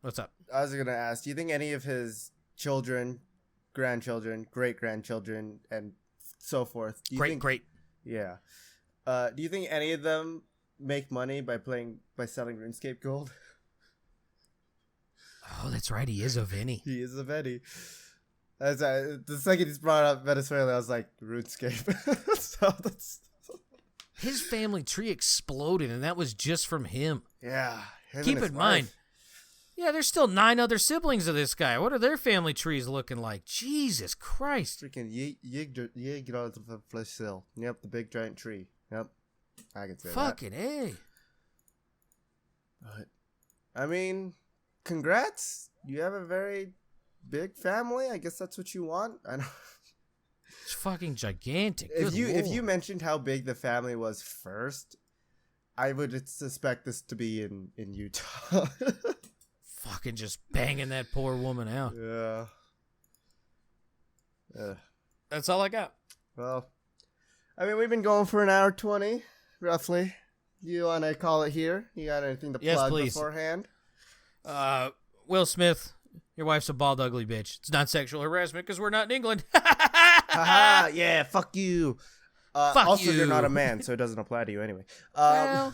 What's up? I was going to ask, do you think any of his children grandchildren, great grandchildren, and so forth. Great. Yeah. Do you think any of them make money by selling RuneScape Gold? Oh, that's right. He is a Vinny. He is a Vinny. The second he's brought up Venezuela, I was like, RuneScape. So that's... His family tree exploded, and that was just from him. Yeah. Keep in mind, yeah, there's still 9 other siblings of this guy. What are their family trees looking like? Jesus Christ. Freaking Yggdrasil. Yep, the big giant tree. Yep. I can say Fucking A. But, I mean, congrats. You have a very big family. I guess that's what you want. I know. It's fucking gigantic. If you mentioned how big the family was first, I would suspect this to be in Utah. Fucking just banging that poor woman out. Yeah. That's all I got. Well, I mean, we've been going for an hour 20, roughly. You want to call it here? You got anything to plug beforehand? Will Smith, your wife's a bald, ugly bitch. It's not sexual harassment because we're not in England. Haha, yeah, fuck you. Fuck you. You're not a man, so it doesn't apply to you anyway. Well,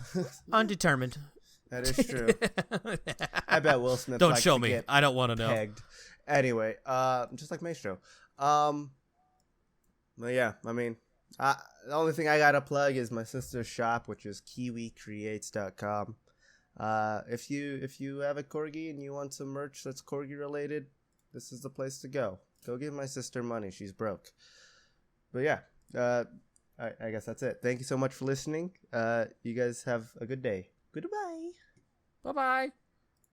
undetermined. That is true. I bet Will Smith Don't likes show to me. get I don't want to know. pegged. Anyway, just like Maestro. Well, yeah, I mean, the only thing I got to plug is my sister's shop, which is kiwicreates.com. If you have a corgi and you want some merch that's corgi related, this is the place to go. Go give my sister money. She's broke. But yeah, I guess that's it. Thank you so much for listening. You guys have a good day. Goodbye. Bye-bye.